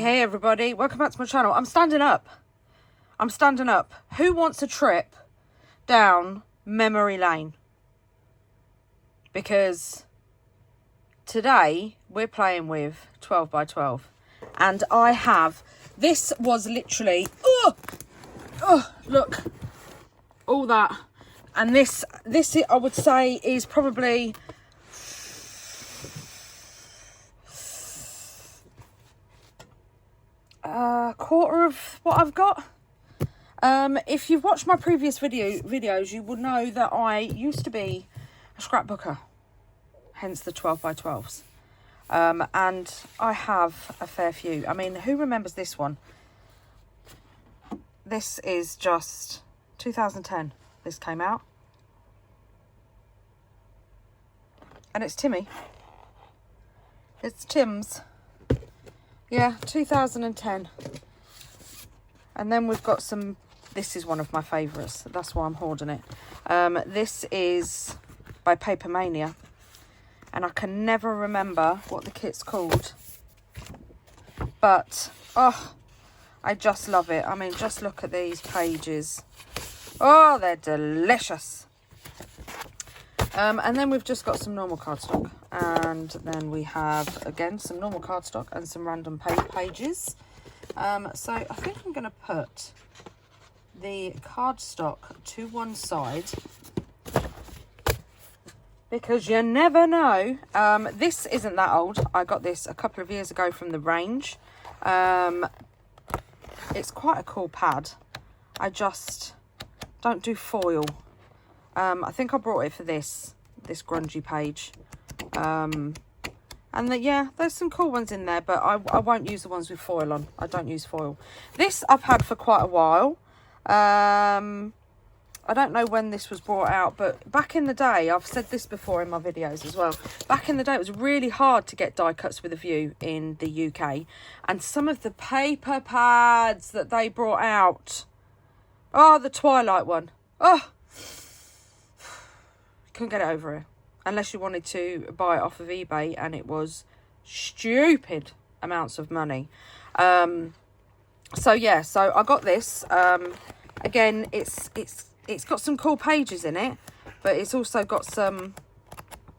Hey everybody, welcome back to my channel. I'm standing up. Who wants a trip down memory lane? Because today we're playing with 12 by 12 and I have, this was literally, look, all that. And this I would say is probably a quarter of what I've got. If you've watched my previous videos, you will know that I used to be a scrapbooker, hence the 12 by 12s. And I have a fair few. I mean, who remembers this one? This is just 2010. This came out. And it's Timmy. It's Tim's. Yeah, 2010. And then we've got some, this is one of my favourites. That's why I'm hoarding it. This is by Paper Mania. And I can never remember what the kit's called. But, oh, I just love it. I mean, just look at these pages. Oh, they're delicious. And then we've just got some normal cardstock. And then we have, again, some normal cardstock and some random pages. So I think I'm going to put the cardstock to one side. Because you never know. This isn't that old. I got this a couple of years ago from the range. It's quite a cool pad. I just don't do foil. I think I brought it for this grungy page. And yeah, there's some cool ones in there, but I won't use the ones with foil on. I don't use foil. This I've had for quite a while. I don't know when this was brought out, but back in the day, I've said this before in my videos as well. Back in the day, it was really hard to get die cuts with a view in the UK. And some of the paper pads that they brought out. Oh, the Twilight one. Oh, couldn't get it over it. Unless you wanted to buy it off of eBay, and it was stupid amounts of money. So yeah, so I got this. Again, it's got some cool pages in it, but it's also got some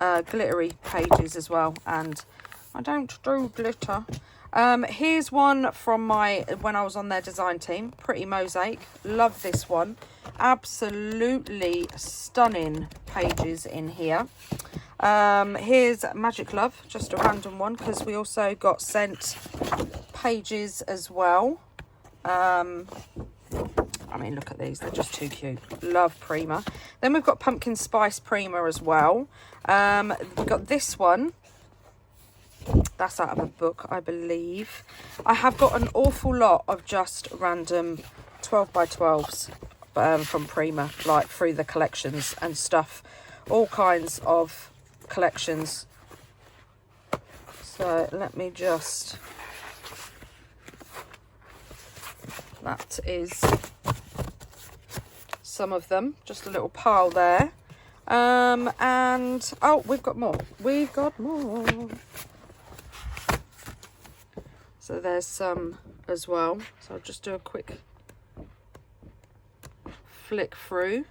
glittery pages as well. And I don't do glitter. Here's one from when I was on their design team. Pretty Mosaic. Love this one. Absolutely stunning pages in here. Here's Magic Love, just a random one, because we also got sent pages as well. I mean, look at these, they're just too cute. Love Prima. Then we've got Pumpkin Spice Prima as well. We've got this one. That's out of a book, I believe. I have got an awful lot of just random 12 by 12s from Prima, like through the collections and stuff. All kinds of collections. So let me just... That is some of them. Just a little pile there. And, oh, we've got more. We've got more. So there's some as well. So I'll just do a quick flick through.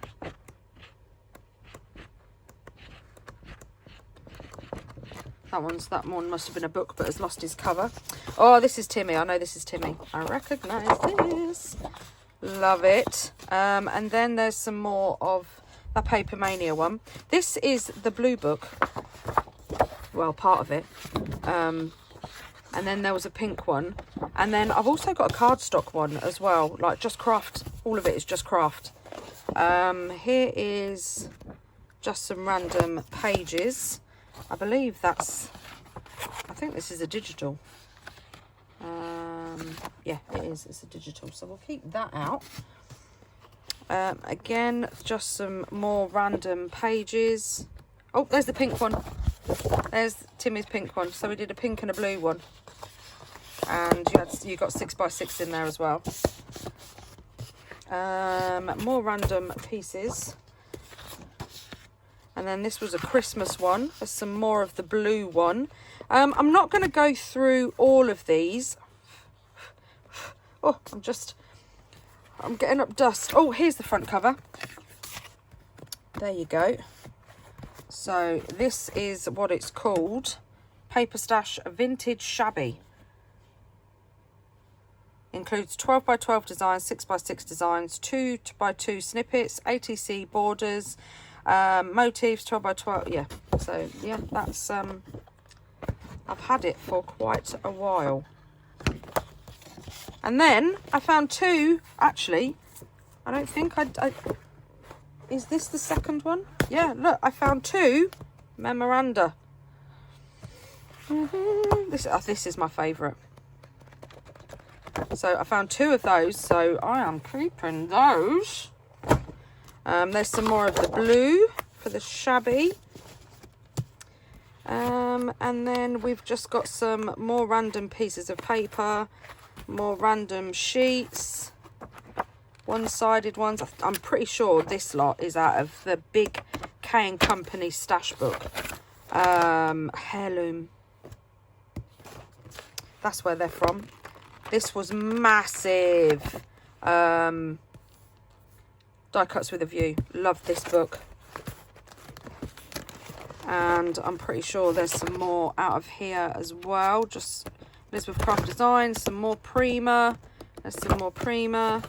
That one must have been a book, but has lost his cover. Oh, this is Timmy. I know this is Timmy. I recognise this. Love it. And then there's some more of that Paper Mania one. This is the blue book. Well, part of it. And then there was a pink one. And then I've also got a cardstock one as well. Like just craft. All of it is just craft. Here is just some random pages. I believe that's, I think this is a digital. Yeah, it is. It's a digital. So we'll keep that out. Again, just some more random pages. Oh, there's the pink one. There's Timmy's pink one. So we did a pink and a blue one. And you got 6x6 in there as well. More random pieces. And then this was a Christmas one. There's some more of the blue one. I'm not going to go through all of these. Oh, I'm getting up dust. Oh, here's the front cover. There you go. So this is what it's called. Paper Stash Vintage Shabby. Includes 12 by 12 designs, 6 by 6 designs, 2 by 2 snippets, ATC borders, motifs, 12 by 12. Yeah, so yeah, that's I've had it for quite a while. And then I found two, actually. I don't think is this the second one? Yeah, look, I found two memoranda. This is my favourite. So I found two of those, so I am keeping those. There's some more of the blue for the shabby. And then we've just got some more random pieces of paper, more random sheets, one-sided ones. I'm pretty sure this lot is out of the big K & Company stash book. Heirloom. That's where they're from. This was massive. Die Cuts with a View. Love this book. And I'm pretty sure there's some more out of here as well. Just Elizabeth Craft Design, some more Prima. There's some more Prima.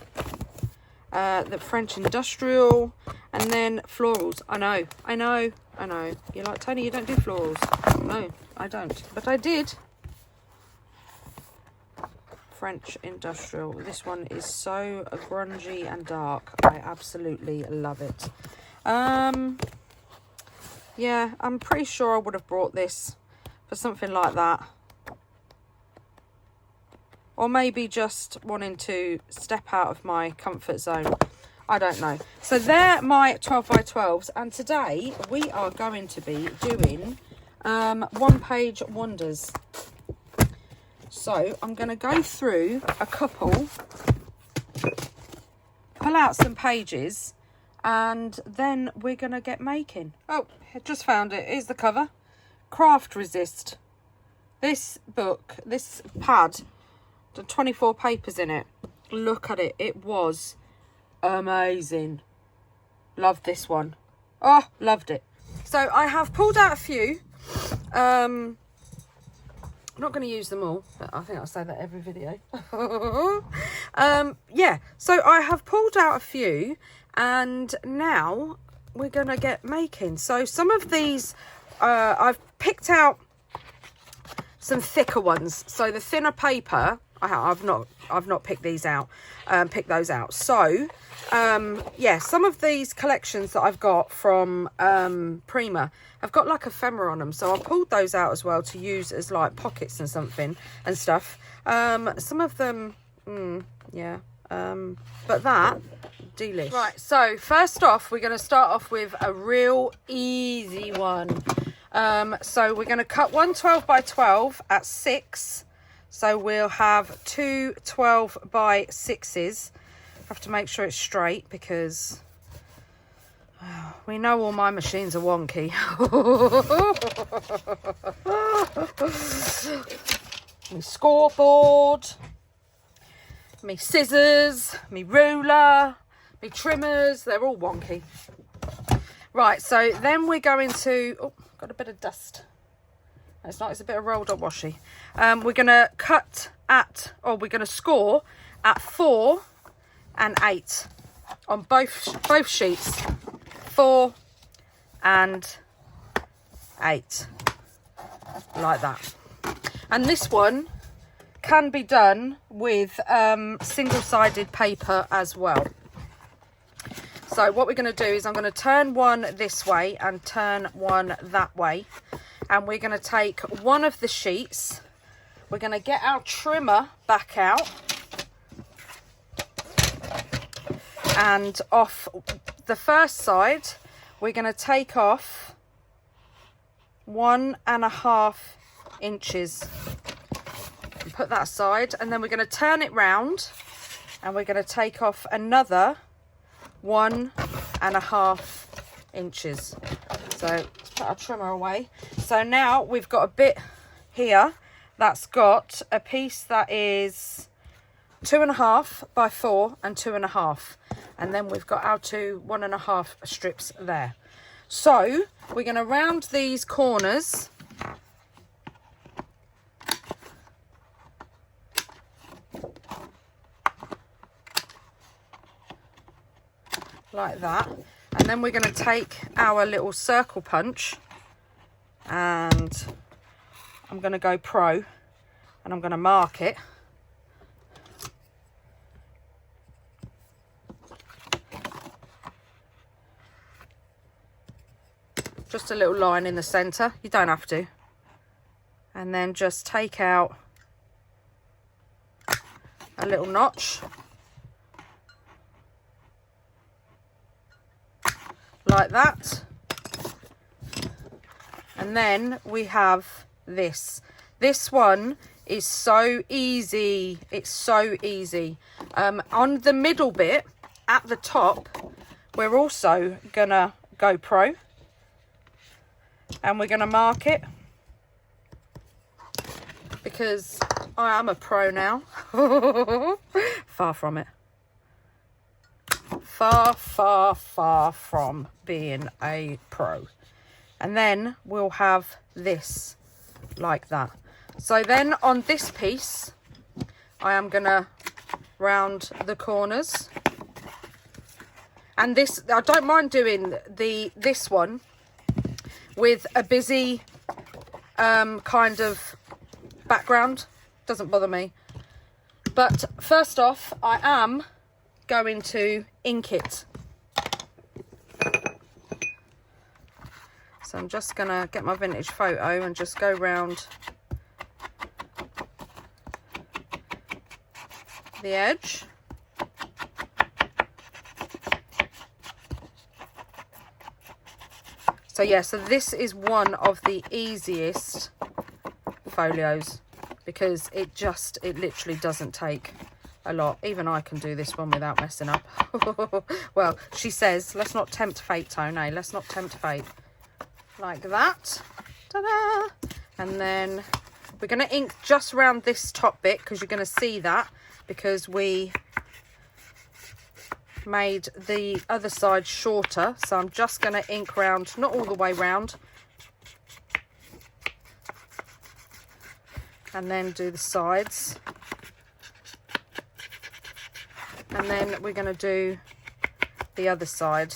The French Industrial. And then florals. I know. You're like, Toni, you don't do florals. No, I don't. But I did. French Industrial. This one is so grungy and dark. I absolutely love it. Yeah, I'm pretty sure I would have brought this for something like that. Or maybe just wanting to step out of my comfort zone. I don't know. So they're my 12 by 12s. And today we are going to be doing one-page wonders. So I'm going to go through a couple, pull out some pages, and then we're going to get making. Oh, I just found it. Here's the cover. Craft Resist. This book, this pad, the 24 papers in it. Look at it. It was amazing. Loved this one. Oh, loved it. So I have pulled out a few. I'm not going to use them all, but I think I'll say that every video. Yeah, so I have pulled out a few, and now we're going to get making. So some of these, I've picked out some thicker ones. So the thinner paper, I've not picked these out, picked those out. So yeah, some of these collections that I've got from Prima have got like ephemera on them, so I pulled those out as well to use as like pockets and something and stuff. Some of them, yeah, but that delish. Right, so first off, we're going to start off with a real easy one. So we're going to cut one 12 by 12 at 6. So we'll have two 12 by 6s. Have to make sure it's straight because we know all my machines are wonky. My scoreboard, my scissors, my ruler, my trimmers, they're all wonky. Right, so then we're going to, oh, got a bit of dust. It's not, it's a bit of rolled up washi. We're going to cut at, or we're going to score at 4 and 8 on both sheets. 4 and 8, like that. And this one can be done with single-sided paper as well. So what we're going to do is I'm going to turn one this way and turn one that way. And we're going to take one of the sheets. We're going to get our trimmer back out. And off the first side, we're going to take off 1.5 inches. And put that aside. And then we're going to turn it round. And we're going to take off another 1.5 inches. So let's put our trimmer away. So now we've got a bit here that's got a piece that is 2.5 by 4 and 2.5, and then we've got our 2 1.5 strips there. So we're going to round these corners like that, and then we're going to take our little circle punch, and I'm going to go pro, and I'm going to mark it. Just a little line in the center, you don't have to. And then just take out a little notch like that. And then we have this. This one is so easy. It's so easy. On the middle bit at the top, we're also gonna go pro, and we're gonna mark it, because I am a pro now. Far from it. Far, far, far from being a pro. And then we'll have this like that. So then on this piece, I am gonna round the corners. And this, I don't mind doing this one with a busy kind of background. Doesn't bother me. But first off, I am going to ink it. So I'm just gonna get my vintage photo and just go round the edge. So yeah, so this is one of the easiest folios, because it literally doesn't take a lot. Even I can do this one without messing up. Well, she says, let's not tempt fate, Toni. Let's not tempt fate. Like that. Ta-da! And then we're going to ink just around this top bit, because you're going to see that, because we made the other side shorter. So I'm just going to ink round, not all the way round, and then do the sides. And then we're going to do the other side.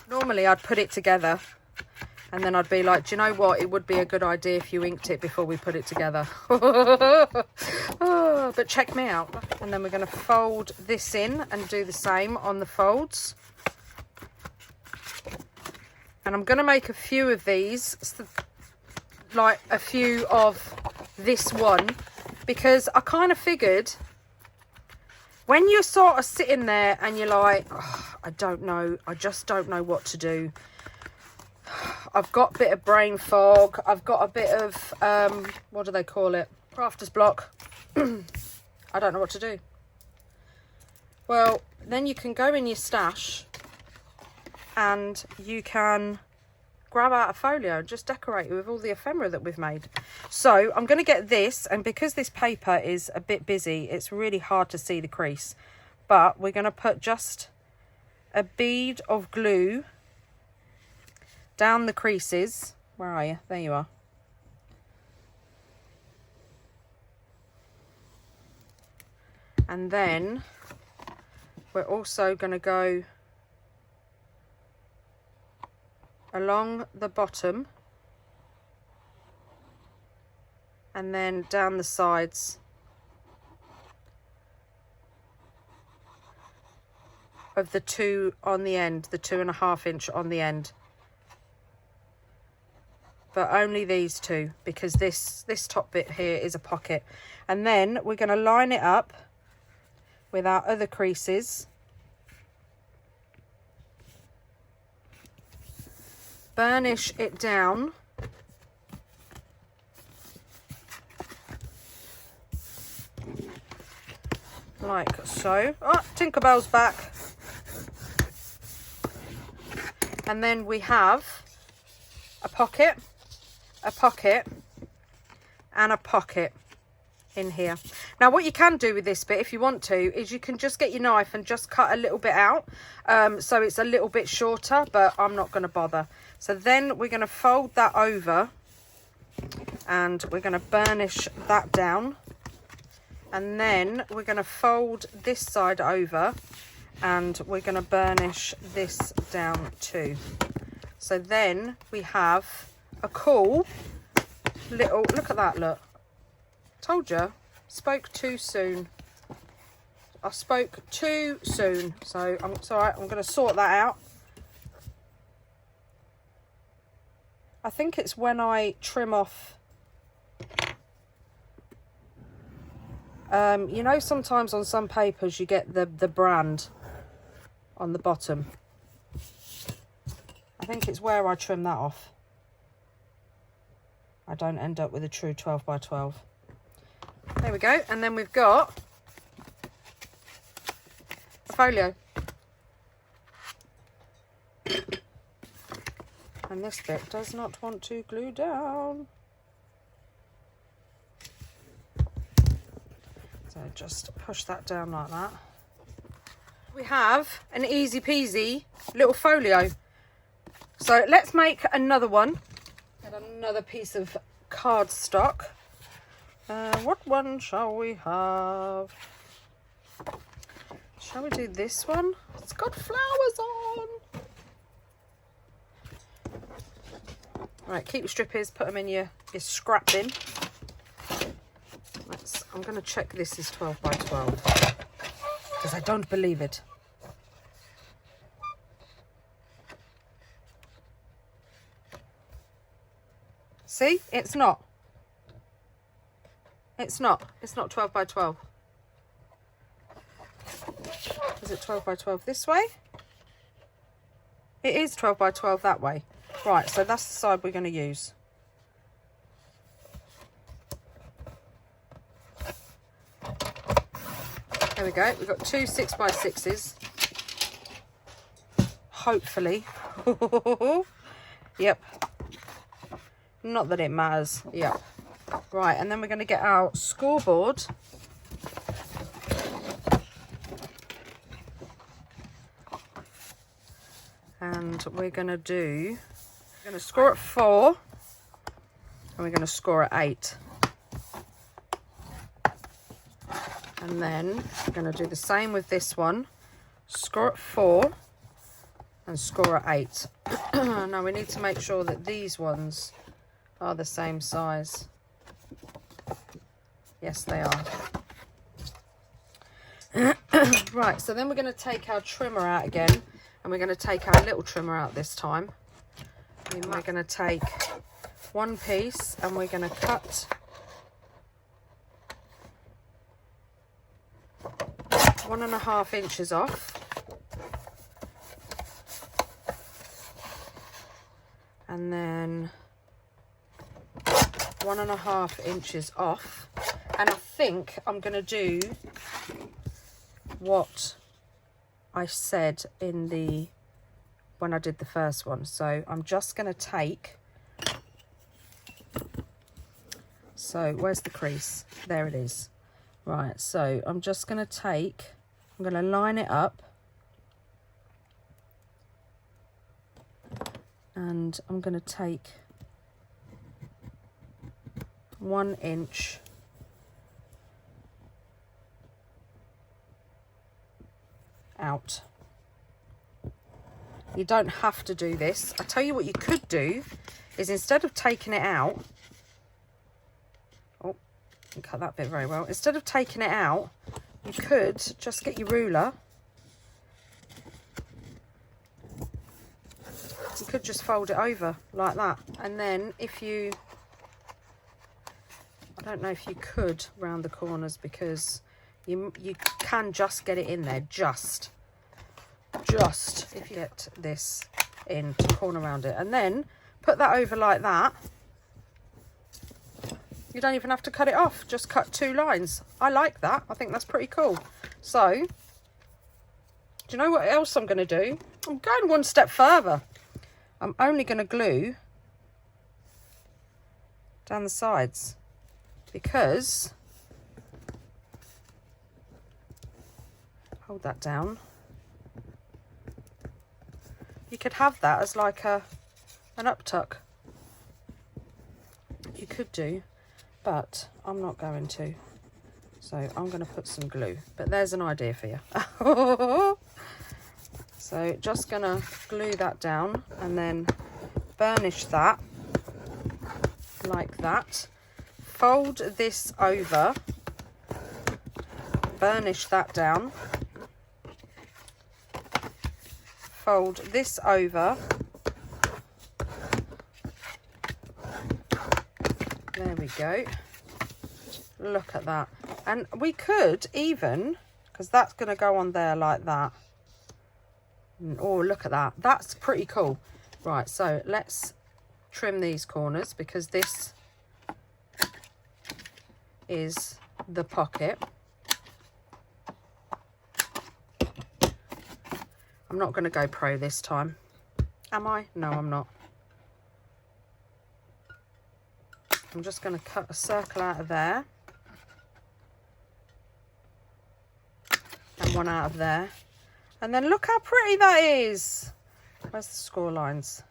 Normally I'd put it together, and then I'd be like, do you know what? It would be a good idea if you inked it before we put it together. Oh, but check me out. And then we're going to fold this in and do the same on the folds. And I'm going to make a few of these, like a few of this one, because I kind of figured when you're sort of sitting there and you're like, oh, I don't know, I just don't know what to do. I've got a bit of brain fog. I've got a bit of, what do they call it? Crafter's block. I don't know what to do. Well, then you can go in your stash and you can grab out a folio and just decorate it with all the ephemera that we've made. So I'm going to get this, and because this paper is a bit busy, it's really hard to see the crease. But we're going to put just a bead of glue down the creases. Where are you? There you are. And then we're also going to go along the bottom and then down the sides of the 2 on the end, the 2.5 inch on the end. But only these 2, because this top bit here is a pocket. And then we're going to line it up with our other creases. Burnish it down. Like so. Oh, Tinkerbell's back. And then we have a pocket, and a pocket in here. Now what you can do with this bit if you want to is you can just get your knife and just cut a little bit out, so it's a little bit shorter, but I'm not going to bother. So then we're going to fold that over and we're going to burnish that down, and then we're going to fold this side over and we're going to burnish this down too. So then we have a cool little, look at that, look. Told you, spoke too soon. I spoke too soon. So it's all right, I'm going to sort that out. I think it's when I trim off, you know, sometimes on some papers you get the brand on the bottom. I think it's where I trim that off. I don't end up with a true 12 by 12. There we go. And then we've got a folio. And this bit does not want to glue down. So just push that down like that. We have an easy peasy little folio. So let's make another one. Get another piece of cardstock. What one shall we have? Shall we do this one? It's got flowers on. Right, keep your strippies, put them in your scrap bin. I'm going to check this is 12 by 12 because I don't believe it. See, it's not. It's not 12 by 12. Is it 12 by 12 this way? It is 12 by 12 that way. Right, so that's the side we're going to use. There we go. We've got two 6 by 6s. Hopefully. Yep. Not that it matters. Yep. Right, and then we're going to get our scoreboard. And we're going to score at 4. And we're going to score at 8. And then we're going to do the same with this one. Score at 4 and score at 8. Now we need to make sure that these ones are the same size. Yes, they are. Right, so then we're going to take our trimmer out again, and we're going to take our little trimmer out this time. And we're going to take one piece and we're going to cut 1.5 inches off. And then 1.5 inches off. And I think I'm going to do what I said in when I did the first one. So I'm just going to take, so where's the crease? There it is. Right, so I'm just going to take, I'm going to line it up. And I'm going to take 1 inch out. You don't have to do this. I tell you what you could do is, instead of taking it out, oh, you cut that bit very well. Instead of taking it out, you could just get your ruler. You could just fold it over like that, and then if you, I don't know if you could round the corners, because you can just get it in there, just if you get this in to corner around it, and then put that over like that. You don't even have to cut it off, just cut 2 lines. I like that. I think that's pretty cool. So do you know what else I'm going to do? I'm going one step further. I'm only going to glue down the sides, because hold that down. You could have that as like an uptuck. You could do, but I'm not going to. So I'm going to put some glue, but there's an idea for you. So just going to glue that down and then burnish that like that. Fold this over, burnish that down. Fold this over. There we go. Look at that. And we could even, because that's going to go on there like that. Oh, look at that. That's pretty cool. Right, so let's trim these corners because this is the pocket. I'm not going to go pro this time. Am I? No, I'm not. I'm just going to cut a circle out of there. And one out of there. And then look how pretty that is. Where's the score lines?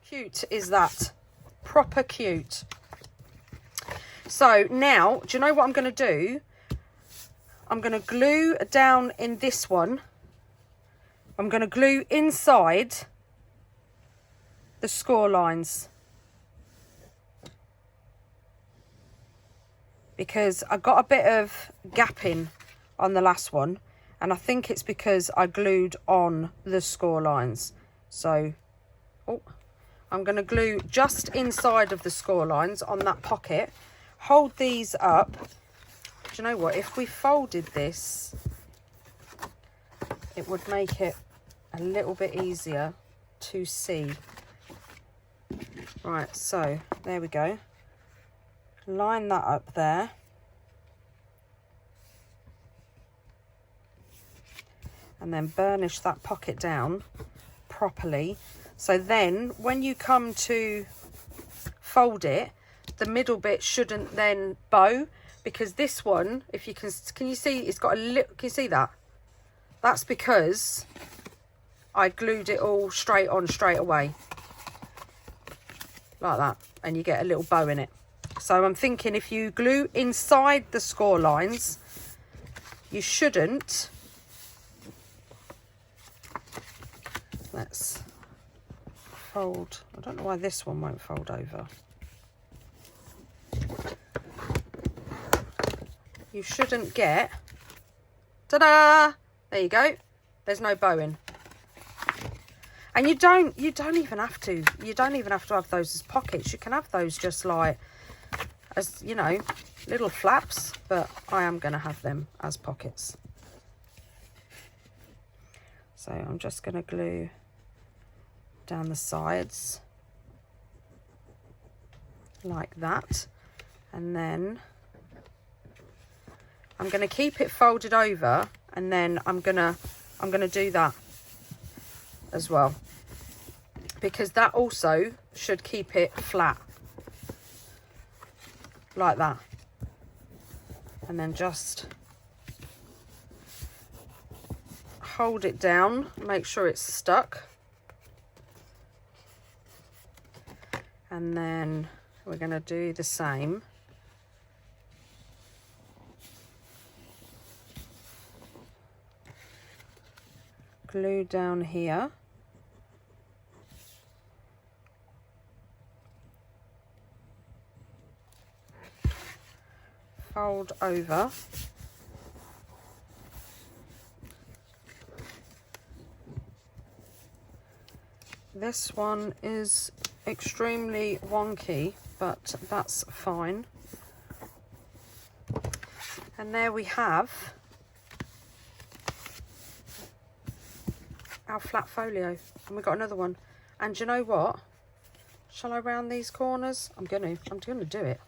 Cute is that. Proper cute. So now, do you know what I'm going to do? I'm going to glue down in this one. I'm going to glue inside the score lines. Because I got a bit of gapping on the last one. And I think it's because I glued on the score lines. So, I'm going to glue just inside of the score lines on that pocket. Hold these up. Do you know what? If we folded this, it would make it a little bit easier to see. Right, so there we go. Line that up there. And then burnish that pocket down properly. So then when you come to fold it, the middle bit shouldn't then bow, because this one, if you can you see it's got a little, can you see that? That's because I glued it all straight on straight away. Like that. And you get a little bow in it. So I'm thinking if you glue inside the score lines, you shouldn't. Let's fold. I don't know why this one won't fold over. You shouldn't get, ta-da! There you go. There's no bowing. And you don't even have to. You don't even have to have those as pockets. You can have those just like as, you know, little flaps, but I am going to have them as pockets. So I'm just going to glue down the sides like that, and then I'm going to keep it folded over, and then I'm going to do that as well, because that also should keep it flat like that. And then just hold it down, make sure it's stuck. And then we're going to do the same. Glue down here. Fold over. This one is extremely wonky, but that's fine. And there we have our flat folio, and we've got another one. And do you know what? Shall I round these corners? I'm gonna do it.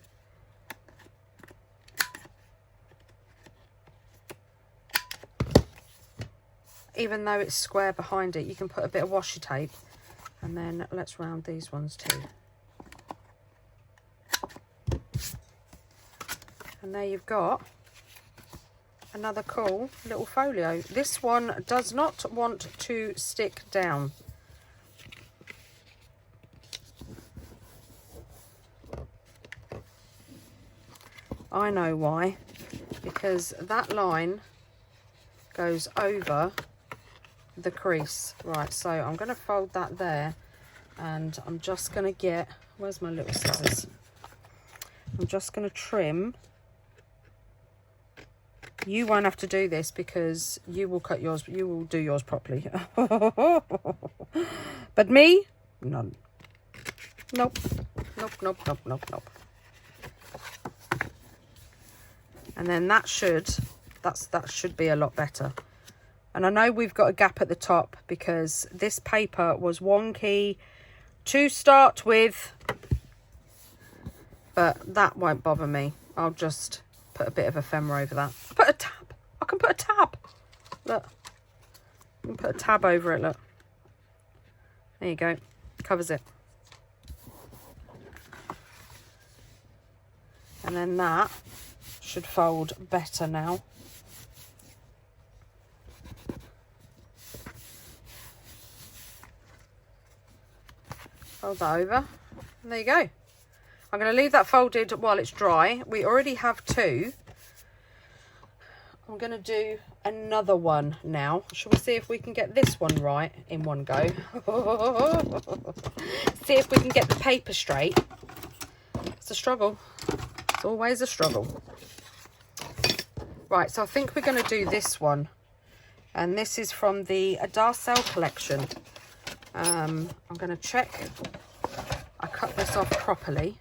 Even though it's square behind it, you can put a bit of washi tape. And then let's round these ones too. And there you've got another cool little folio. This one does not want to stick down. I know why, because that line goes over the crease. Right, so I'm going to fold that there, and I'm just going to get, where's my little scissors? I'm just going to trim. You won't have to do this because you will cut yours, you will do yours properly. But me, none. Nope, nope, nope, nope, nope, nope. And then that should be a lot better. And I know we've got a gap at the top because this paper was wonky to start with, but that won't bother me. I'll just put a bit of ephemera over that. Put a tab. I can put a tab. Look. I can put a tab over it, look. There you go. Covers it. And then that should fold better now. Fold that over. And there you go. I'm going to leave that folded while it's dry. We already have two. I'm going to do another one now. Shall we see if we can get this one right in one go? See if we can get the paper straight. It's a struggle. It's always a struggle. Right, so I think we're going to do this one. And this is from the Darcel collection. I'm going to check I cut this off properly.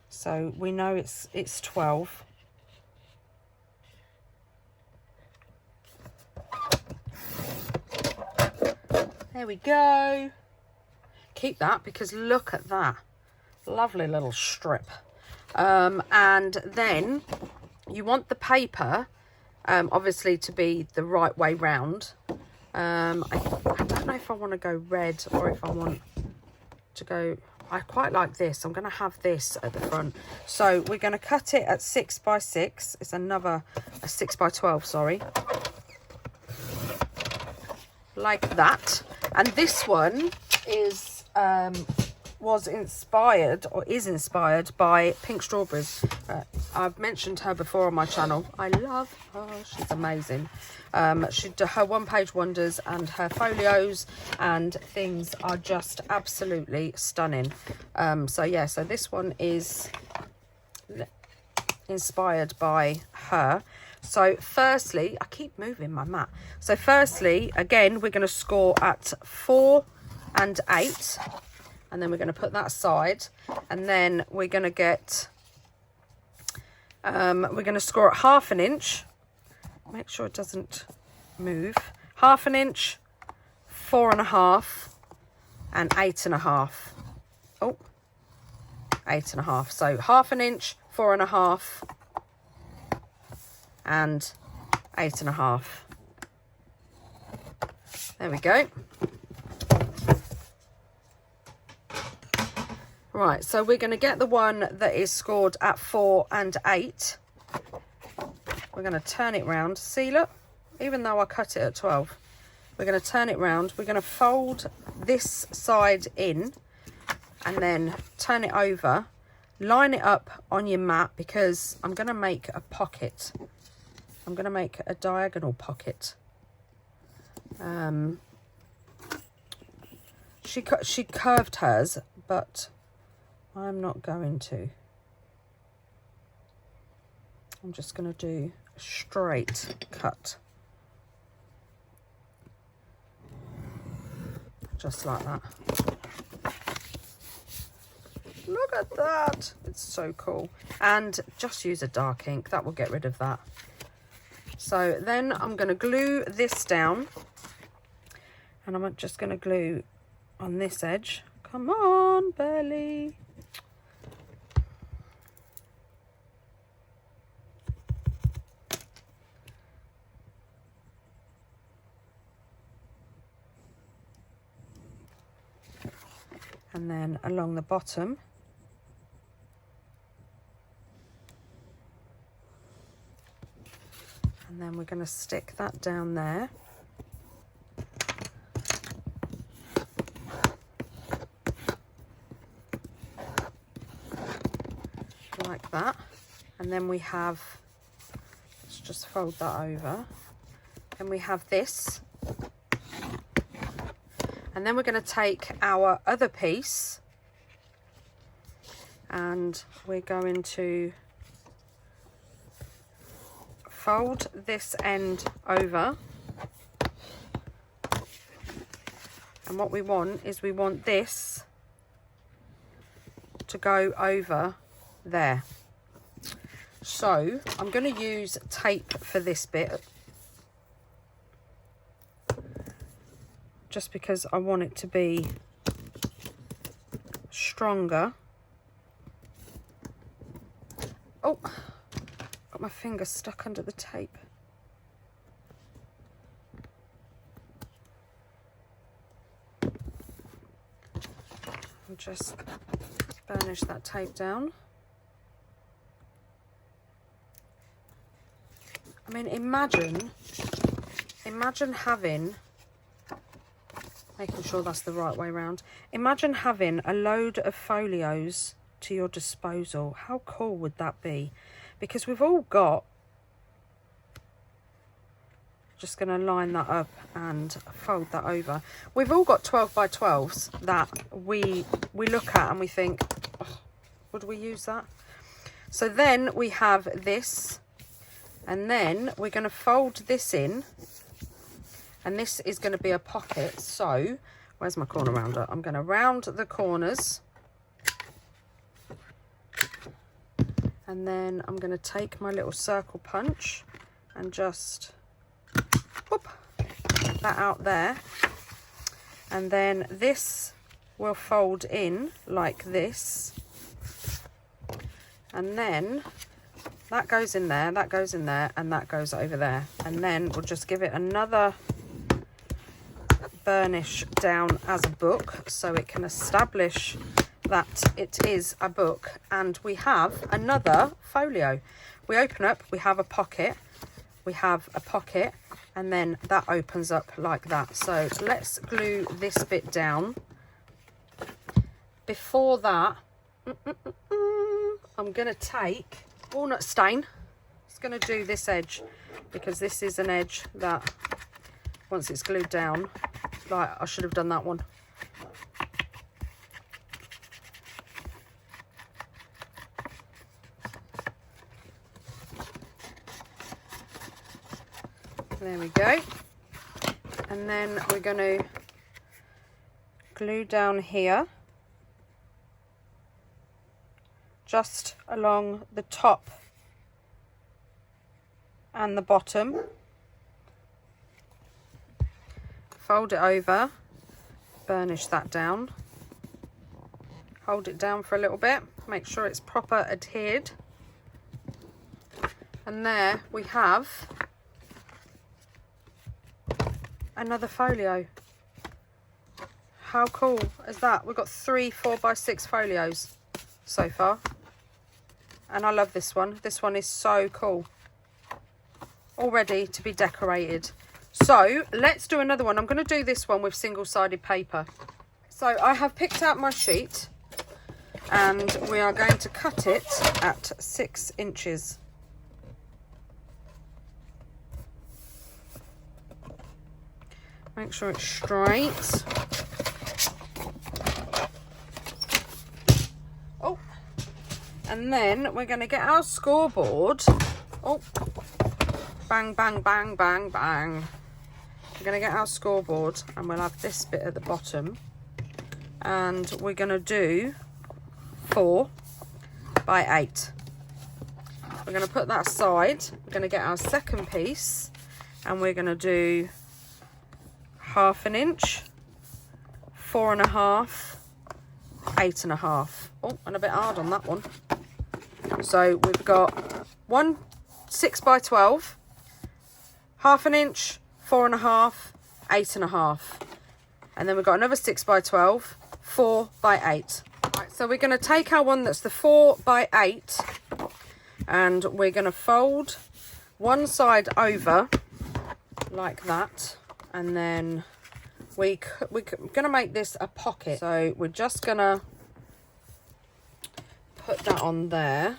So we know it's 12. There we go. Keep that because look at that. Lovely little strip. And then you want the paper obviously to be the right way round. I don't know if I want to go red or if I want to go, I quite like this. I'm going to have this at the front. So we're going to cut it at 6 by 6. It's another a 6 by 12, sorry. Like that. And this one is was inspired or is inspired by Pink Strawberries. I've mentioned her before on my channel. I love her. She's amazing. She did her one-page wonders and her folios and things are just absolutely stunning. So yeah, so this one is inspired by her. So firstly, I keep moving my mat. So firstly, again, we're going to score at 4 and 8. And then we're going to put that aside. And then we're going to get, we're going to score at 1/2 inch. Make sure it doesn't move. 1/2 inch, 4.5, and 8.5. Oh, 8.5. So 1/2 inch, 4.5, and 8.5. There we go. Right, so we're going to get the one that is scored at 4 and 8. We're going to turn it round. See, look, even though I cut it at 12, we're going to turn it round. We're going to fold this side in and then turn it over. Line it up on your mat because I'm going to make a pocket. I'm going to make a diagonal pocket. She curved hers, but I'm not going to. I'm just going to do a straight cut. Just like that. Look at that. It's so cool. And just use a dark ink. That will get rid of that. So then I'm going to glue this down. And I'm just going to glue on this edge. Come on, Belly. And then along the bottom, And then we're going to stick that down there. Like that. And then we have, let's just fold that over. And we have this. And then we're going to take our other piece and we're going to fold this end over. And what we want is we want this to go over there. So I'm going to use tape for this bit, just because I want it to be stronger. Oh, got my finger stuck under the tape. I'll just burnish that tape down. I mean, imagine having, making sure that's the right way around. Imagine having a load of folios to your disposal. How cool would that be? Because we've all got, just going to line that up and fold that over. We've all got 12 by 12s that we look at and we think, oh, would we use that? So then we have this, and then we're going to fold this in, and this is going to be a pocket. So where's my corner rounder? I'm going to round the corners, and then I'm going to take my little circle punch and just whoop that out there, and then this will fold in like this, and then that goes in there, that goes in there, and that goes over there. And then we'll just give it another burnish down as a book so it can establish that it is a book. And we have another folio. We open up, we have a pocket, we have a pocket, and then that opens up like that. So let's glue this bit down. Before that, I'm going to take walnut stain. It's going to do this edge because this is an edge that once it's glued down, like I should have done that one. There we go. And then we're going to glue down here, just along the top and the bottom. Fold it over, burnish that down, hold it down for a little bit, make sure it's proper adhered, and there we have another folio. How cool is that? We've got 3 4x6 folios so far. And I love this one. This one is so cool. All ready to be decorated. So let's do another one. I'm going to do this one with single-sided paper. So I have picked out my sheet and we are going to cut it at 6 inches. Make sure it's straight. Oh. And then we're going to get our scoreboard. Oh, bang, bang, bang, bang, bang. We're going to get our scoreboard and we'll have this bit at the bottom. And we're going to do 4 by 8. We're going to put that aside. We're going to get our second piece and we're going to do 1/2 inch, 4.5, 8.5. Oh, and a bit hard on that one. So we've got 1 6 by 12, 1/2 inch, 4.5, 8.5, and then we've got another 6 by 12, 4 by 8. Right, so we're going to take our one that's the 4 by 8, and we're going to fold one side over like that, and then we're gonna make this a pocket. So we're just gonna put that on there,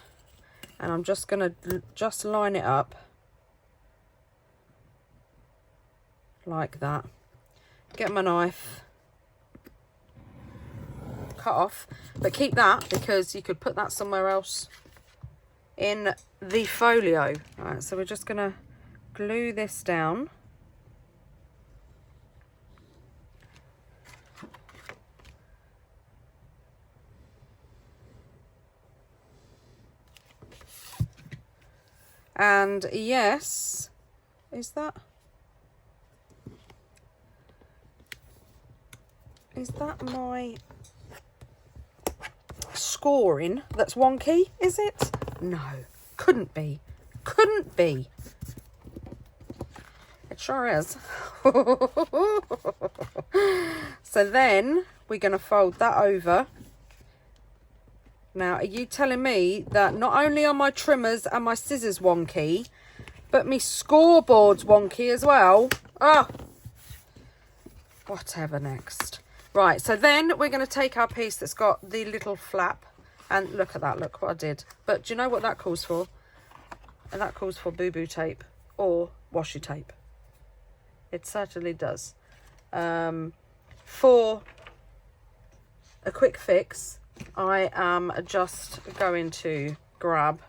and I'm just gonna just line it up like that. Get my knife, cut off, but keep that because you could put that somewhere else in the folio. All right, so we're just gonna glue this down. And yes, is that my scoring that's wonky? Is it? No, couldn't be. Couldn't be. It sure is. So then we're going to fold that over. Now, are you telling me that not only are my trimmers and my scissors wonky, but my scoreboard's wonky as well? Oh, whatever next. Right, so then we're going to take our piece that's got the little flap, and look at that, look what I did. But do you know what that calls for? And that calls for boo-boo tape or washi tape. It certainly does. For a quick fix, I am just going to grab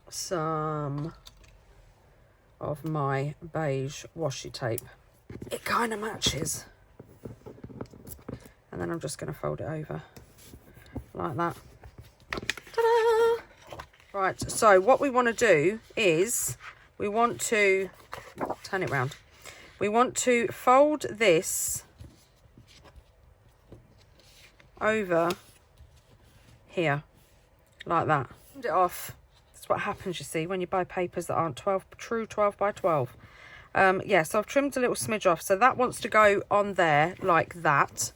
some of my beige washi tape. It kind of matches. And then I'm just going to fold it over like that. Ta-da! Right, so what we want to do is we want to turn it round. We want to fold this over here like that. Fold it off. That's what happens, you see, when you buy papers that aren't true 12 by 12. Yeah, so I've trimmed a little smidge off. So that wants to go on there like that.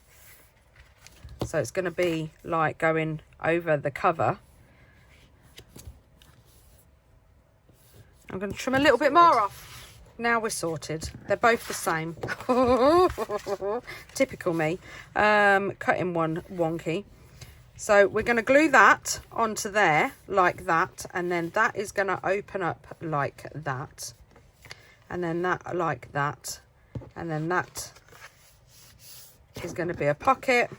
So it's going to be like going over the cover. I'm going to trim a little bit more off. Now we're sorted. They're both the same. Typical me. Cutting one wonky. So we're going to glue that onto there like that. And then that is going to open up like that. And then that like that. And then that is going to be a pocket.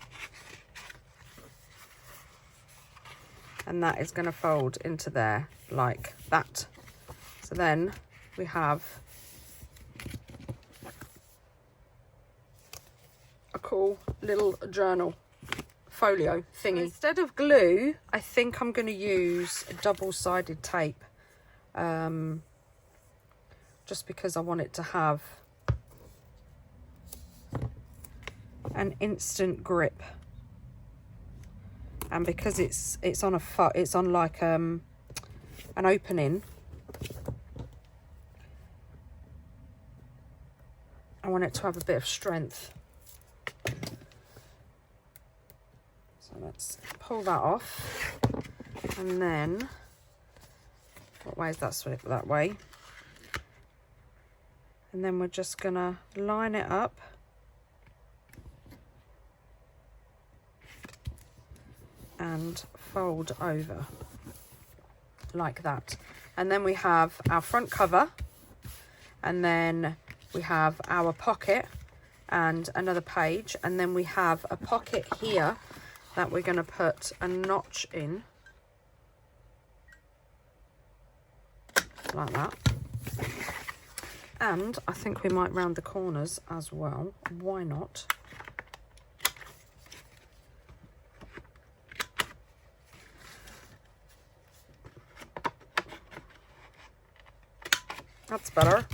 And that is going to fold into there like that. So then we have a cool little journal folio thingy. Instead of glue, I think I'm going to use double-sided tape. Just because I want it to have an instant grip. And because it's on like an opening, I want it to have a bit of strength. So let's pull that off, and then what way is that? Swip that way, and then we're just gonna line it up. And fold over like that. And then we have our front cover, and then we have our pocket and another page, and then we have a pocket here that we're going to put a notch in like that. And I think we might round the corners as well. Why not? That's better.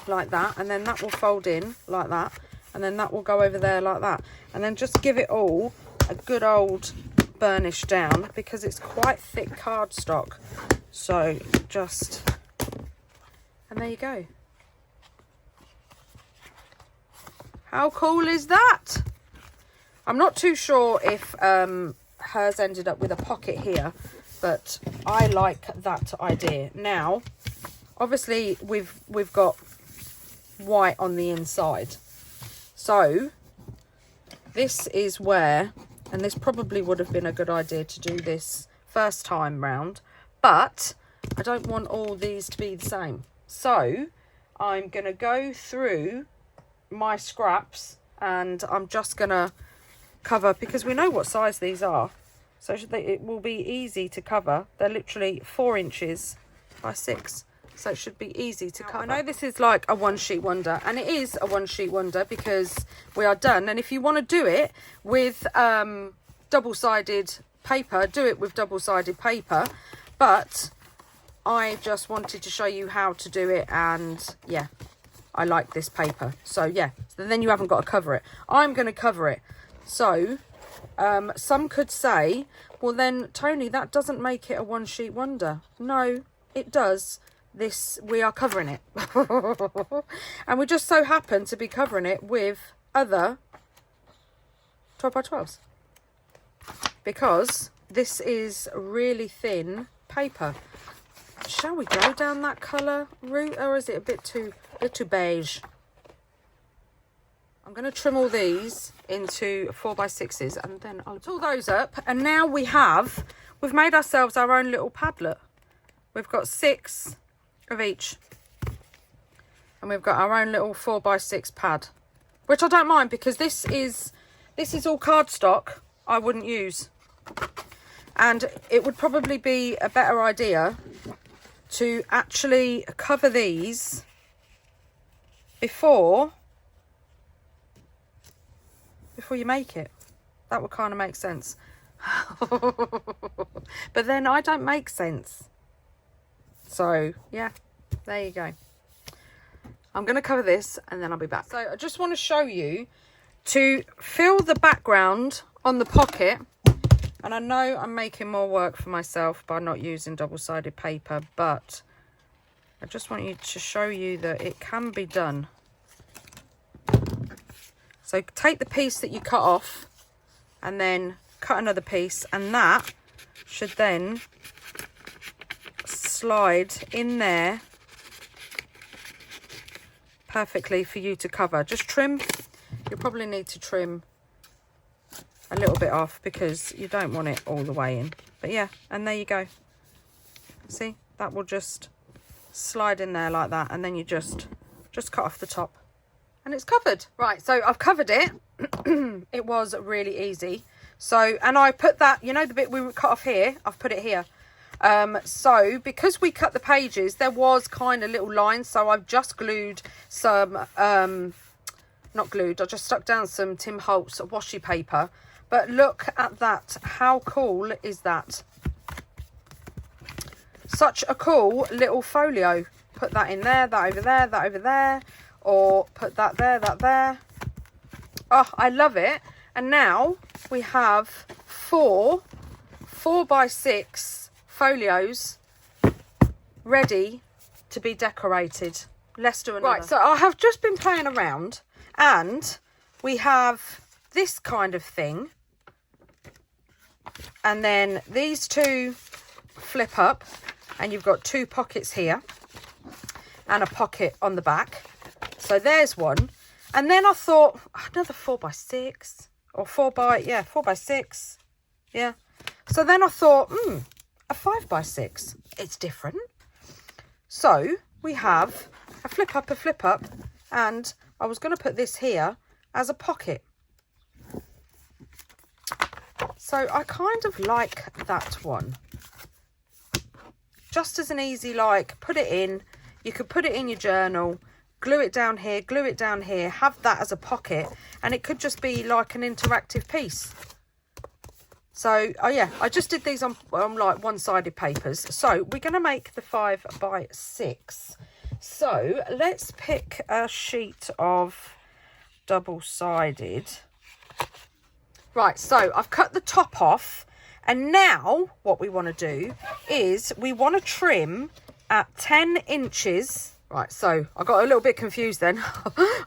Like that. And then that will fold in like that. And then that will go over there like that. And then just give it all a good old burnish down, because it's quite thick cardstock. So just... and there you go. How cool is that? I'm not too sure if hers ended up with a pocket here, but I like that idea. Now, obviously we've got white on the inside, so this is where, and this probably would have been a good idea to do this first time round, but I don't want all these to be the same. So I'm going to go through my scraps and I'm just going to cover, because we know what size these are, so it will be easy to cover. They're literally 4 inches by 6, so it should be easy to cover. I know this is like a one sheet wonder, and it is a one sheet wonder because we are done. And if you want to do it with double-sided paper, do it with double-sided paper, but I just wanted to show you how to do it, and yeah, I like this paper. So yeah, then you haven't got to cover it. I'm going to cover it. So some could say, well then Toni, that doesn't make it a one sheet wonder. No, it does. This, we are covering it. And we just so happen to be covering it with other 12x12s, because this is really thin paper. Shall we go down that colour route, or is it a bit too beige? I'm going to trim all these into 4x6s, and then I'll pull those up. And now we've made ourselves our own little padlet. We've got 6 of each, and we've got our own little 4x6 pad, which I don't mind, because this is all cardstock I wouldn't use, and it would probably be a better idea to actually cover these before you make it. That would kind of make sense. But then I don't make sense. So yeah, there you go. I'm going to cover this and then I'll be back. So I just want to show you, to fill the background on the pocket, and I know I'm making more work for myself by not using double-sided paper, but I just want to show you that it can be done. So take the piece that you cut off and then cut another piece, and that should then slide in there perfectly for you to cover. Just trim. You'll probably need to trim a little bit off because you don't want it all the way in. But yeah, and there you go. See, that will just slide in there like that, and then you just cut off the top and it's covered. Right, so I've covered it. It was really easy. So, and I put that, you know, the bit we cut off here, I've put it here. So because we cut the pages, there was kind of little lines, so I've just glued some not glued, I just stuck down some Tim Holtz washi paper. But look at that, how cool is that? Such a cool little folio. Put that in there, that over there, that over there, or put that there, that there. Oh, I love it. And now we have 4 4x6 folios ready to be decorated. Let's do another. Right, so I have just been playing around, and we have this kind of thing, and then these two flip up, and you've got 2 pockets here and a pocket on the back. So there's one. And then I thought another 4x6 or 4x6. Yeah. So then I thought, a 5x6. It's different. So we have a flip up, and I was going to put this here as a pocket. So I kind of like that one. Just as an easy, like, put it in. You could put it in your journal, glue it down here, have that as a pocket, and it could just be like an interactive piece. So, oh yeah, I just did these on like one-sided papers. So we're going to make the 5x6. So let's pick a sheet of double-sided. Right, so I've cut the top off, and now what we want to do is we want to trim at 10 inches. Right, so I got a little bit confused then.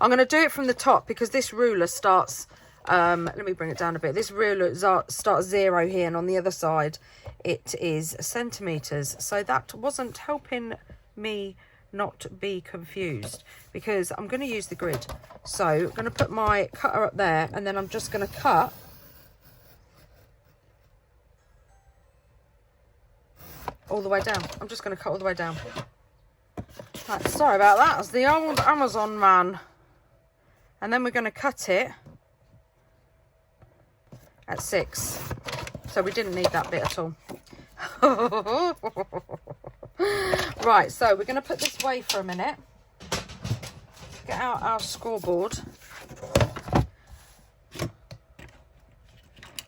I'm going to do it from the top because this ruler starts Let me bring it down a bit. This ruler starts 0 here, and on the other side it is centimeters. So that wasn't helping me not be confused, because I'm going to use the grid. So I'm going to put my cutter up there, and then I'm just going to cut all the way down. I'm just going to cut all the way down. Right, sorry about that. It's the old Amazon man. And then we're going to cut it at 6. So we didn't need that bit at all. Right, so we're going to put this away for a minute. Get out our scoreboard.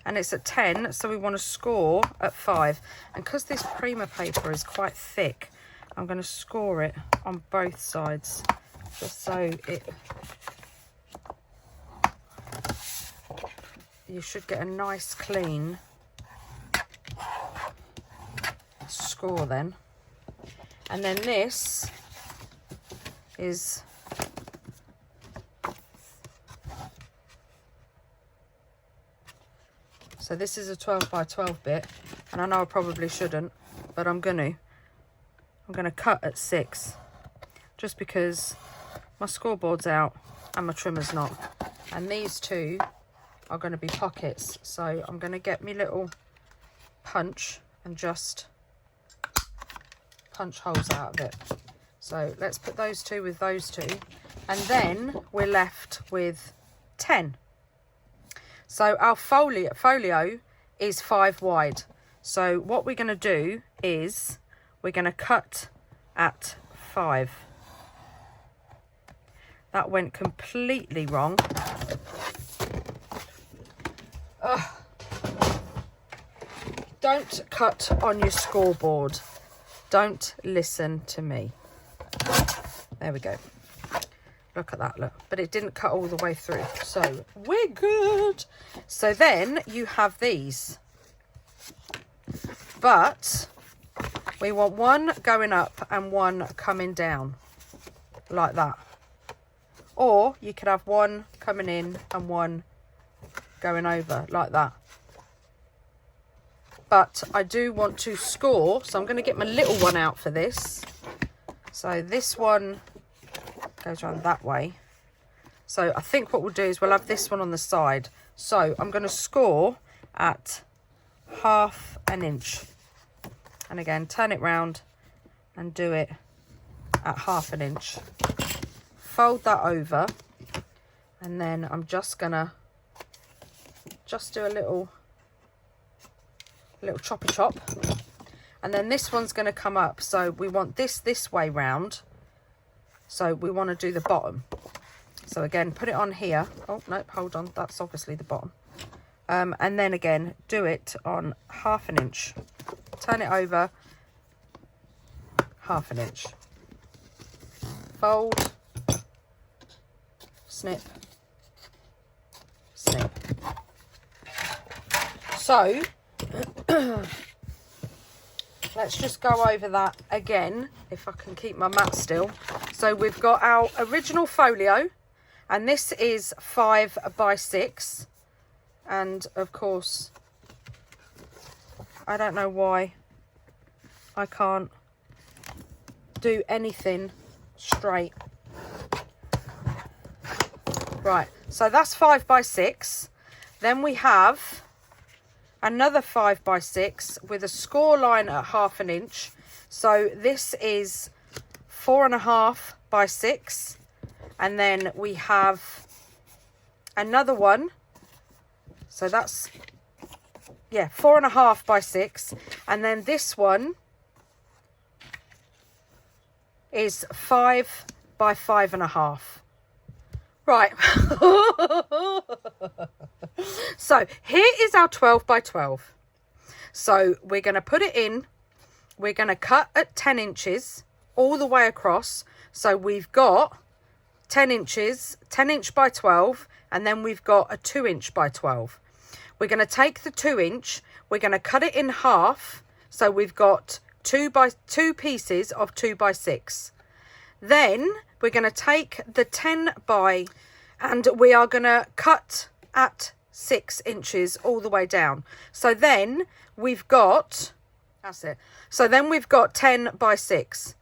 And it's at 10, so we want to score at 5. And because this Prima paper is quite thick, I'm going to score it on both sides, just so you should get a nice clean score then. And then this is so this is a 12 by 12 bit, and I know I probably shouldn't, but I'm going to cut at 6, just because my scoreboard's out and my trimmer's not. And these two are going to be pockets. So I'm going to get me little punch and just punch holes out of it. So let's put those two with those two. And then we're left with 10. So our folio is 5 wide. So what we're going to do is we're going to cut at 5. That went completely wrong. Ugh. Don't cut on your scoreboard. Don't listen to me. There we go. Look at that, look. But it didn't cut all the way through. So we're good. So then you have these. But we want one going up and one coming down, like that. Or you could have one coming in and one going over, like that. But I do want to score, so I'm going to get my little one out for this. So this one goes around that way. So I think what we'll do is we'll have this one on the side. So I'm going to score at 1/2 inch. And again, turn it round and do it at 1/2 inch. Fold that over, and then I'm just gonna do a little choppy chop. And then this one's gonna come up. So we want this way round. So we want to do the bottom. So again, put it on here. Oh, no, hold on. That's obviously the bottom. And then again, do it on 1/2 inch. Turn it over 1/2 inch. Fold. Snip. Snip. So, let's just go over that again, if I can keep my mat still. So we've got our original folio, and this is 5 by 6. And of course, I don't know why I can't do anything straight. Right, so that's 5 by 6. Then we have another 5 by 6 with a score line at 1/2 inch. So this is 4.5 by 6. And then we have another one. So that's, yeah, 4.5 by 6. And then this one is 5 by 5.5. Right. So here is our 12 by 12. So we're going to put it in. We're going to cut at 10 inches all the way across. So we've got 10 inches, 10 inch by 12, and then we've got a 2 inch by 12. We're going to take the 2 inch, we're going to cut it in half. So we've got 2 pieces of 2 by 6. Then we're going to take the 10 by, and we are going to cut at 6 inches all the way down. So then we've got, that's it. So then we've got 10 by 6.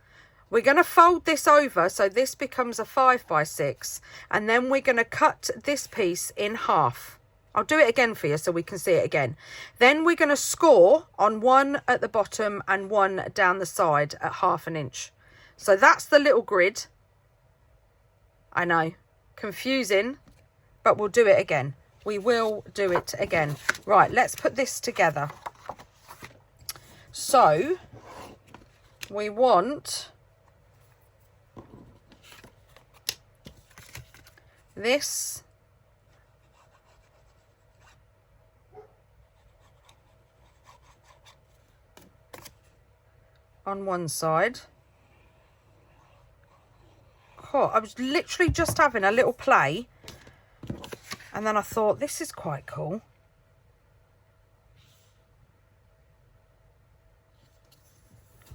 We're going to fold this over so this becomes a 5 by 6. And then we're going to cut this piece in half. I'll do it again for you so we can see it again. Then we're going to score on one at the bottom and one down the side at 1/2 inch. So that's the little grid. I know, confusing, but we'll do it again. We will do it again. Right, let's put this together. So we want this on one side. Oh, I was literally just having a little play, and then I thought this is quite cool.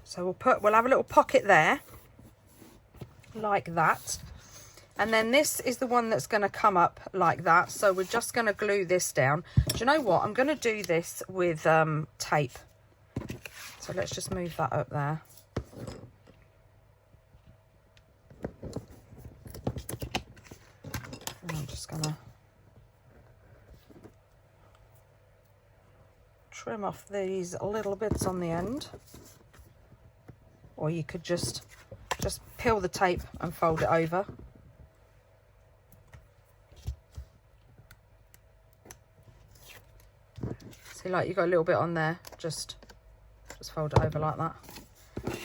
So we'll have a little pocket there like that. And then this is the one that's going to come up like that. So we're just going to glue this down. Do you know what? I'm going to do this with tape. So let's just move that up there. And I'm just going to trim off these little bits on the end. Or you could just peel the tape and fold it over. See, like, you've got a little bit on there, just fold it over like that.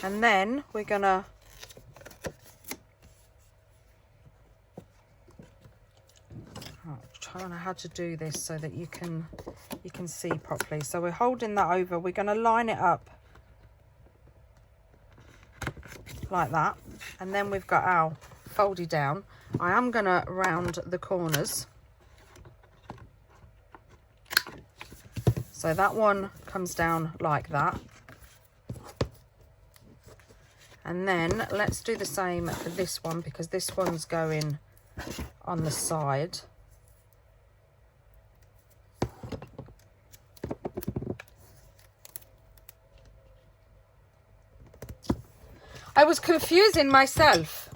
And then we're gonna try to know how to do this so that you can see properly. So we're holding that over, we're gonna line it up like that, and then we've got our folded down. I am gonna round the corners. So that one comes down like that. And then let's do the same for this one, because this one's going on the side. I was confusing myself.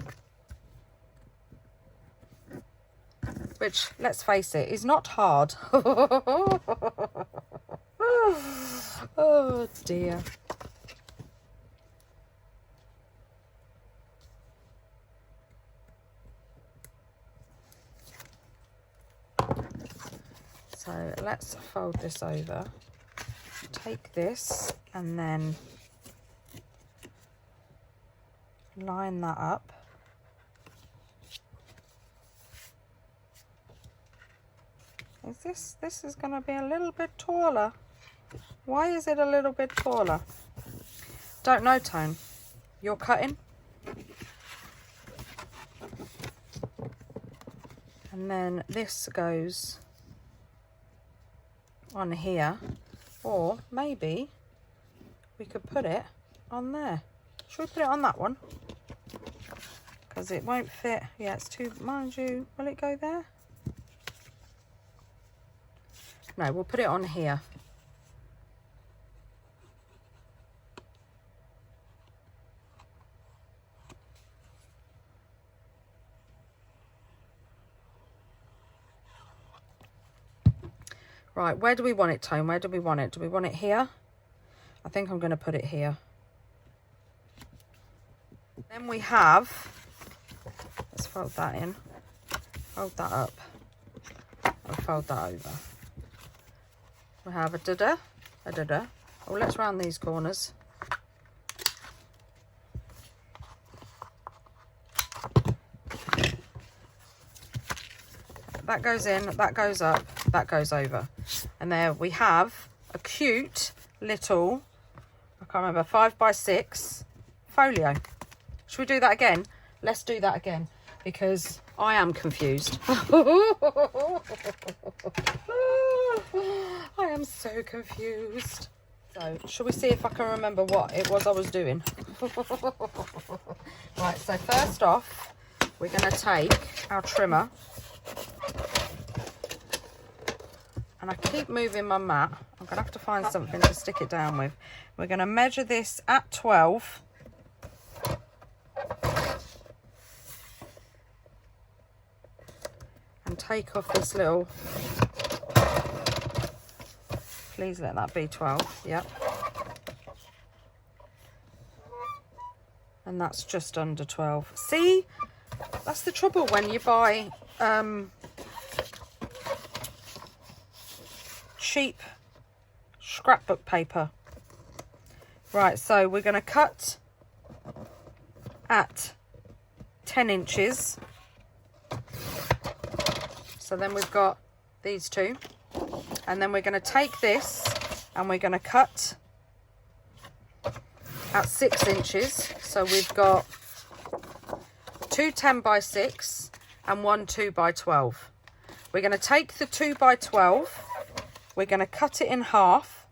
Which, let's face it, is not hard. Oh dear. So let's fold this over. Take this and then line that up. This is going to be a little bit taller. Why is it a little bit taller? Don't know, Tone. You're cutting. And then this goes on here, or maybe we could put it on there. Should we put it on that one? Because it won't fit. Yeah, it's too, mind you, will it go there? No, we'll put it on here. Right, where do we want it, Tone? Where do we want it? Do we want it here? I think I'm going to put it here. Then we have, let's fold that in, fold that up, and fold that over. We have a da-da, a da-da. Oh, let's round these corners. That goes in, that goes up, that goes over. And there we have a cute little, I can't remember, 5 by 6 folio. Should we do that again? Let's do that again, because I am confused. I am so confused. So, shall we see if I can remember what it was I was doing? Right, so first off, we're going to take our trimmer. and I keep moving my mat. I'm going to have to find something to stick it down with. We're going to measure this at 12. And take off this little, please let that be 12, yep. And that's just under 12. See, that's the trouble when you buy cheap scrapbook paper. Right, so we're going to cut at 10 inches. So then we've got these two. And then we're going to take this and we're going to cut at 6 inches. So we've got two 10 by 6 and one 2 by 12. We're going to take the 2 by 12. We're going to cut it in half.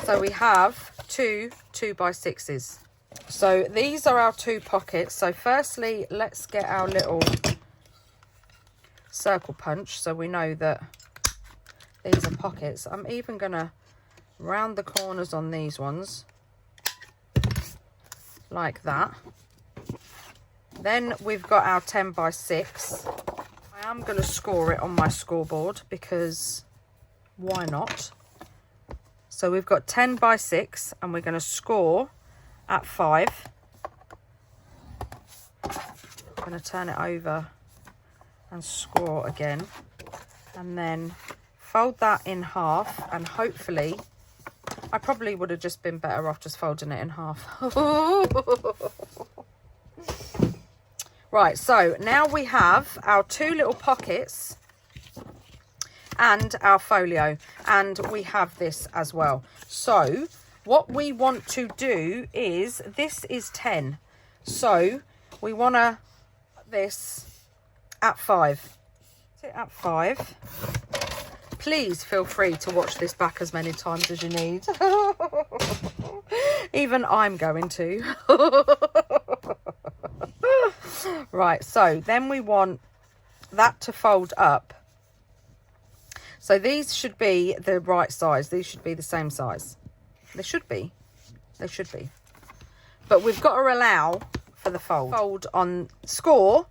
So we have two 2 by 6s. So these are our two pockets. So firstly, let's get our little circle punch so we know that these are pockets. I'm even going to round the corners on these ones like that. Then we've got our 10 by 6. I am going to score it on my scoreboard because why not? So we've got 10 by 6 and we're going to score at 5. I'm going to turn it over and score again, and then fold that in half, and hopefully, I probably would have just been better off just folding it in half. Right, so now we have our two little pockets and our folio, and we have this as well. So what we want to do is, this is 10, so we want to this at 5. Sit at 5. Please feel free to watch this back as many times as you need. Even I'm going to. Right, so then we want that to fold up. So these should be the right size. These should be the same size. They should be. They should be. But we've got to allow for the fold. Fold on score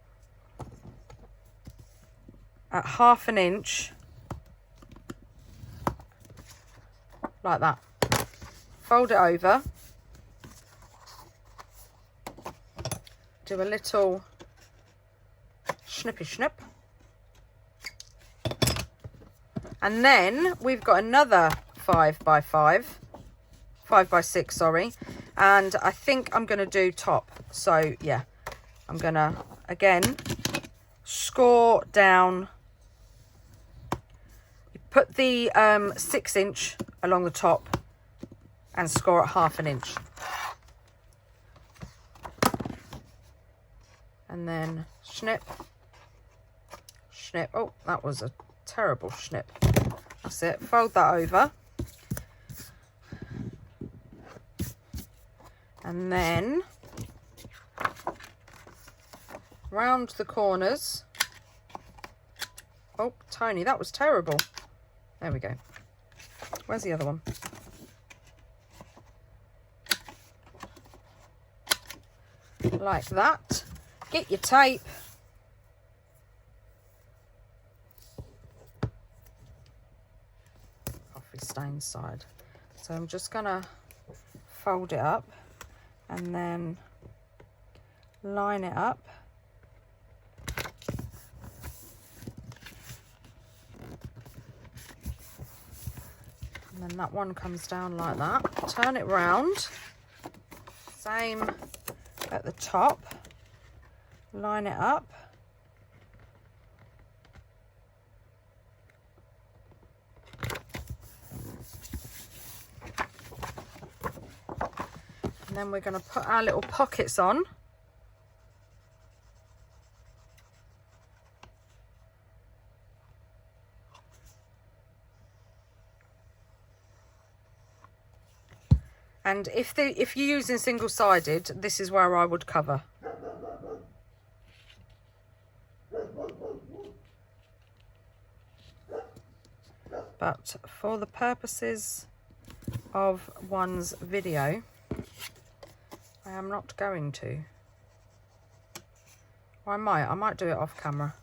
at 1/2 inch, like that. Fold it over, do a little snippy snip, and then we've got another 5 by 6, sorry, and I think I'm going to do top. So yeah, I'm going to again score down. Put the 6 inch along the top and score at 1/2 inch. And then snip, snip. Oh, that was a terrible snip. That's it. Fold that over. And then round the corners. Oh, Toni, that was terrible. There we go. Where's the other one? Like that. Get your tape. Coffee stain side. So I'm just going to fold it up and then line it up. And then that one comes down like that. Turn it round. Same at the top. Line it up. And then we're going to put our little pockets on. And if you're using single-sided, this is where I would cover. but for the purposes of one's video, I am not going to. Or I might do it off camera.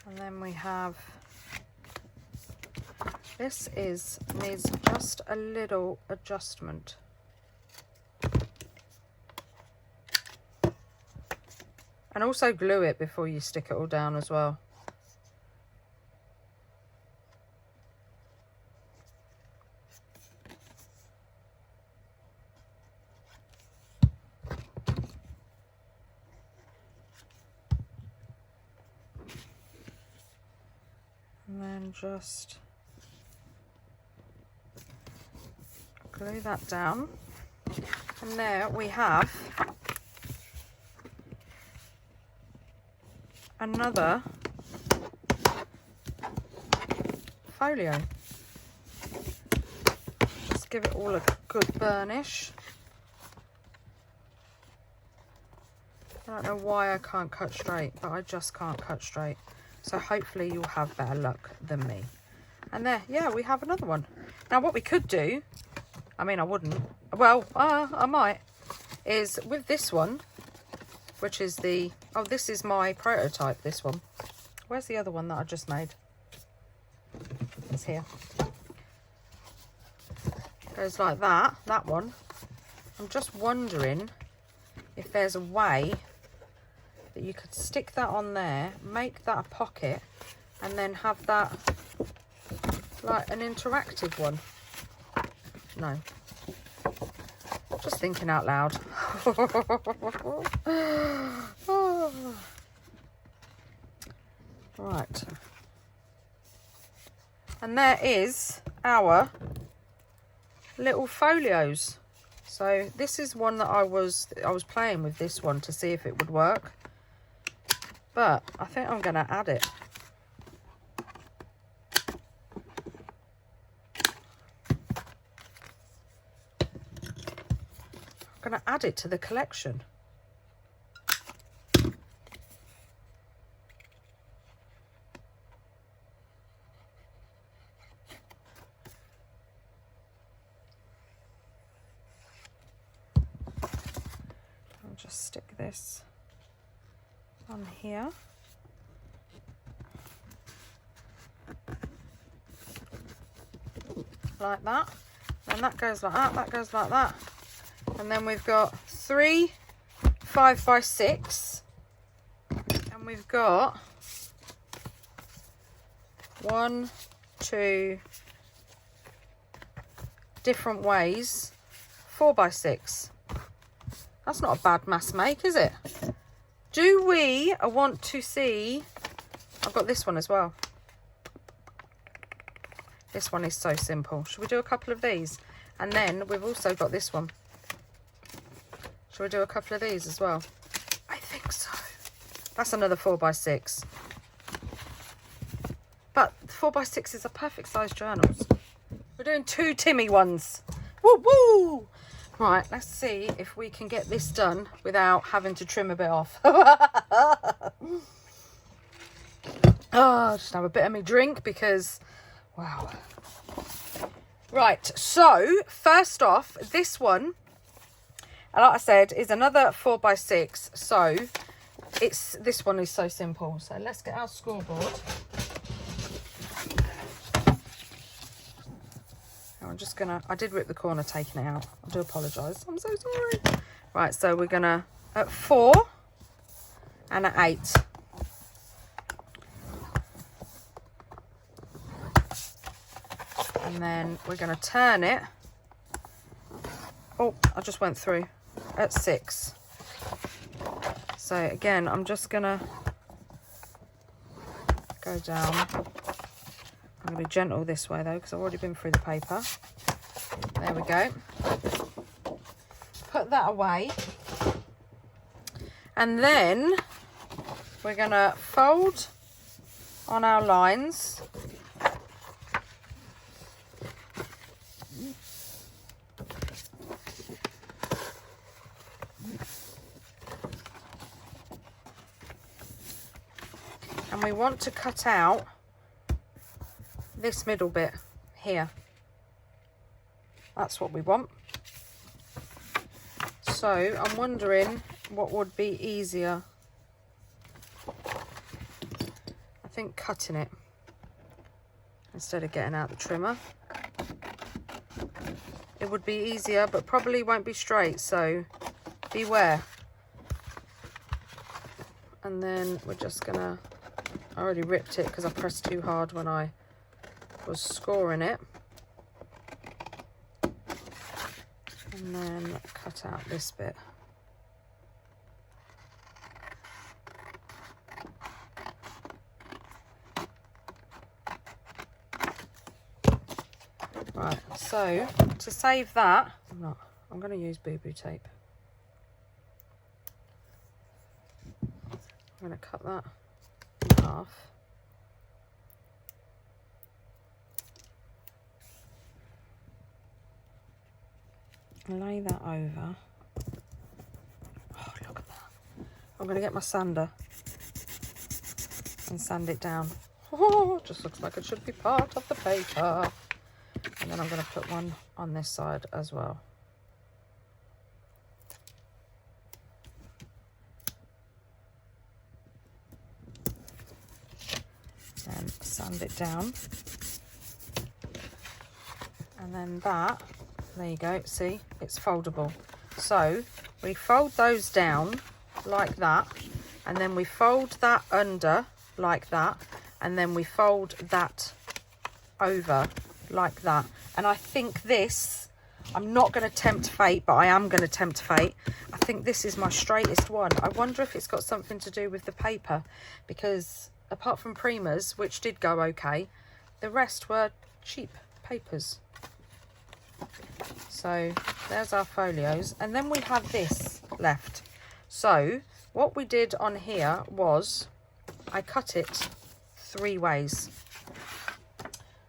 And then we have, this needs just a little adjustment. And also glue it before you stick it all down as well. And then just glue that down. And there we have another folio. Just give it all a good burnish. I don't know why I can't cut straight, but I just can't cut straight. So hopefully you'll have better luck than me. And there, yeah, we have another one. Now what we could do, I mean I wouldn't, well, I might, is with this one, which is the, oh, this is my prototype, this one. Where's the other one that I just made? It's here. Goes like that, that one. I'm just wondering if there's a way that you could stick that on there, make that a pocket, and then have that like an interactive one. No. Just thinking out loud. Right. And there is our little folios. So this is one that I was playing with this one to see if it would work. But I think I'm going to add it. I'm going to add it to the collection. I'll just stick this on here. Like that. And that goes like that, that goes like that. And then we've got 3 5x6. And we've got 1, 2 different ways, 4x6. That's not a bad mass make, is it? Do we want to see, I've got this one as well. This one is so simple. Should we do a couple of these? And then we've also got this one. Should we do a couple of these as well? I think so. That's another 4x6. But 4x6 are perfect size journals. We're doing 2 Timmy ones. Woo woo! Right, let's see if we can get this done without having to trim a bit off. Oh, just have a bit of me drink because, wow. Right, so first off, this one, like I said, is another 4x6. So this one is so simple. So let's get our scoreboard. I'm just gonna, I did rip the corner taking it out. I do apologise. I'm so sorry. Right, so we're gonna, at 4 and at 8. And then we're gonna turn it. Oh, I just went through. At 6. So again, I'm just gonna go down. I'm gonna be gentle this way though, because I've already been through the paper. There we go. Put that away. And then we're gonna fold on our lines. And we want to cut out this middle bit here. That's what we want. So I'm wondering what would be easier. I think cutting it instead of getting out the trimmer. It would be easier, but probably won't be straight, so beware. And then we're just gonna, I already ripped it because I pressed too hard when I was scoring it. And then cut out this bit. Right, so to save that, I'm going to use boo-boo tape. I'm going to cut that in half. Lay that over. Oh, look at that. I'm going to get my sander and sand it down. Oh, just looks like it should be part of the paper. And then I'm going to put one on this side as well. Then sand it down. And then that, there you go, see, it's foldable. So we fold those down like that, and then we fold that under like that, and then we fold that over like that. And I think this, I'm not going to tempt fate, but I am going to tempt fate. I think this is my straightest one. I wonder if it's got something to do with the paper, because apart from Prima's, which did go okay, the rest were cheap papers. So there's our folios, and then we have this left. So what we did on here was I cut it 3 ways.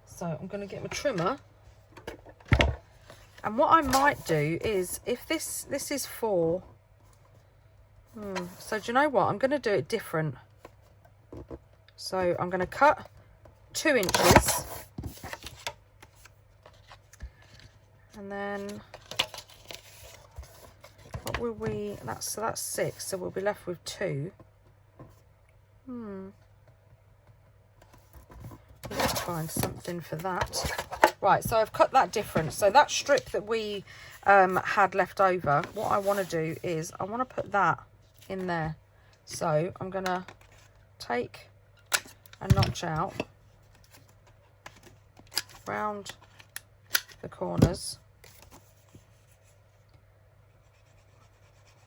So I'm going to get my trimmer, and what I might do is, if this is 4, so do you know what, I'm going to do it different. So I'm going to cut 2 inches, and then what will we, that's 6, so we'll be left with 2. Let's find something for that. Right, so I've cut that different. So that strip that we had left over, what I want to do is I want to put that in there. So I'm going to take a notch out round the corners.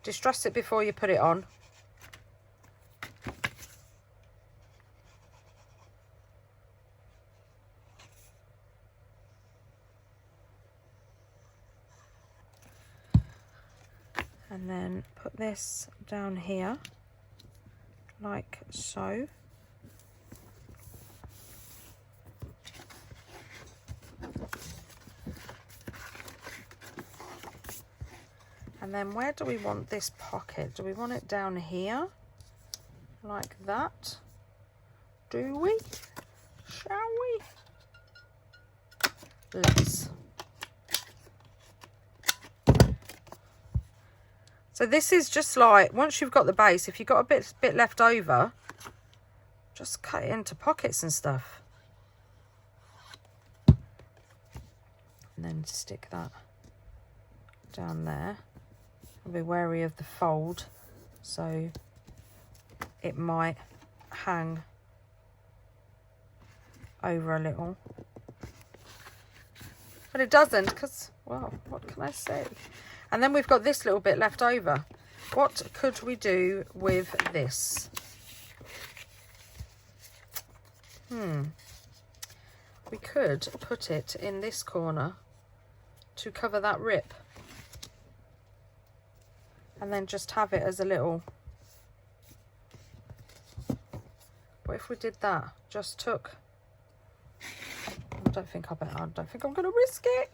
Distress it before you put it on. And then put this down here, like so. And then where do we want this pocket? Do we want it down here, like that? Do we? Shall we? Let's. So this is just like, once you've got the base, if you've got a bit left over, just cut it into pockets and stuff. And then stick that down there. And be wary of the fold, so it might hang over a little. But it doesn't, because, well, what can I say? And then we've got this little bit left over. What could we do with this? We could put it in this corner to cover that rip. And then just have it as a little What if we did that? Just took... I don't think I'm going to risk it.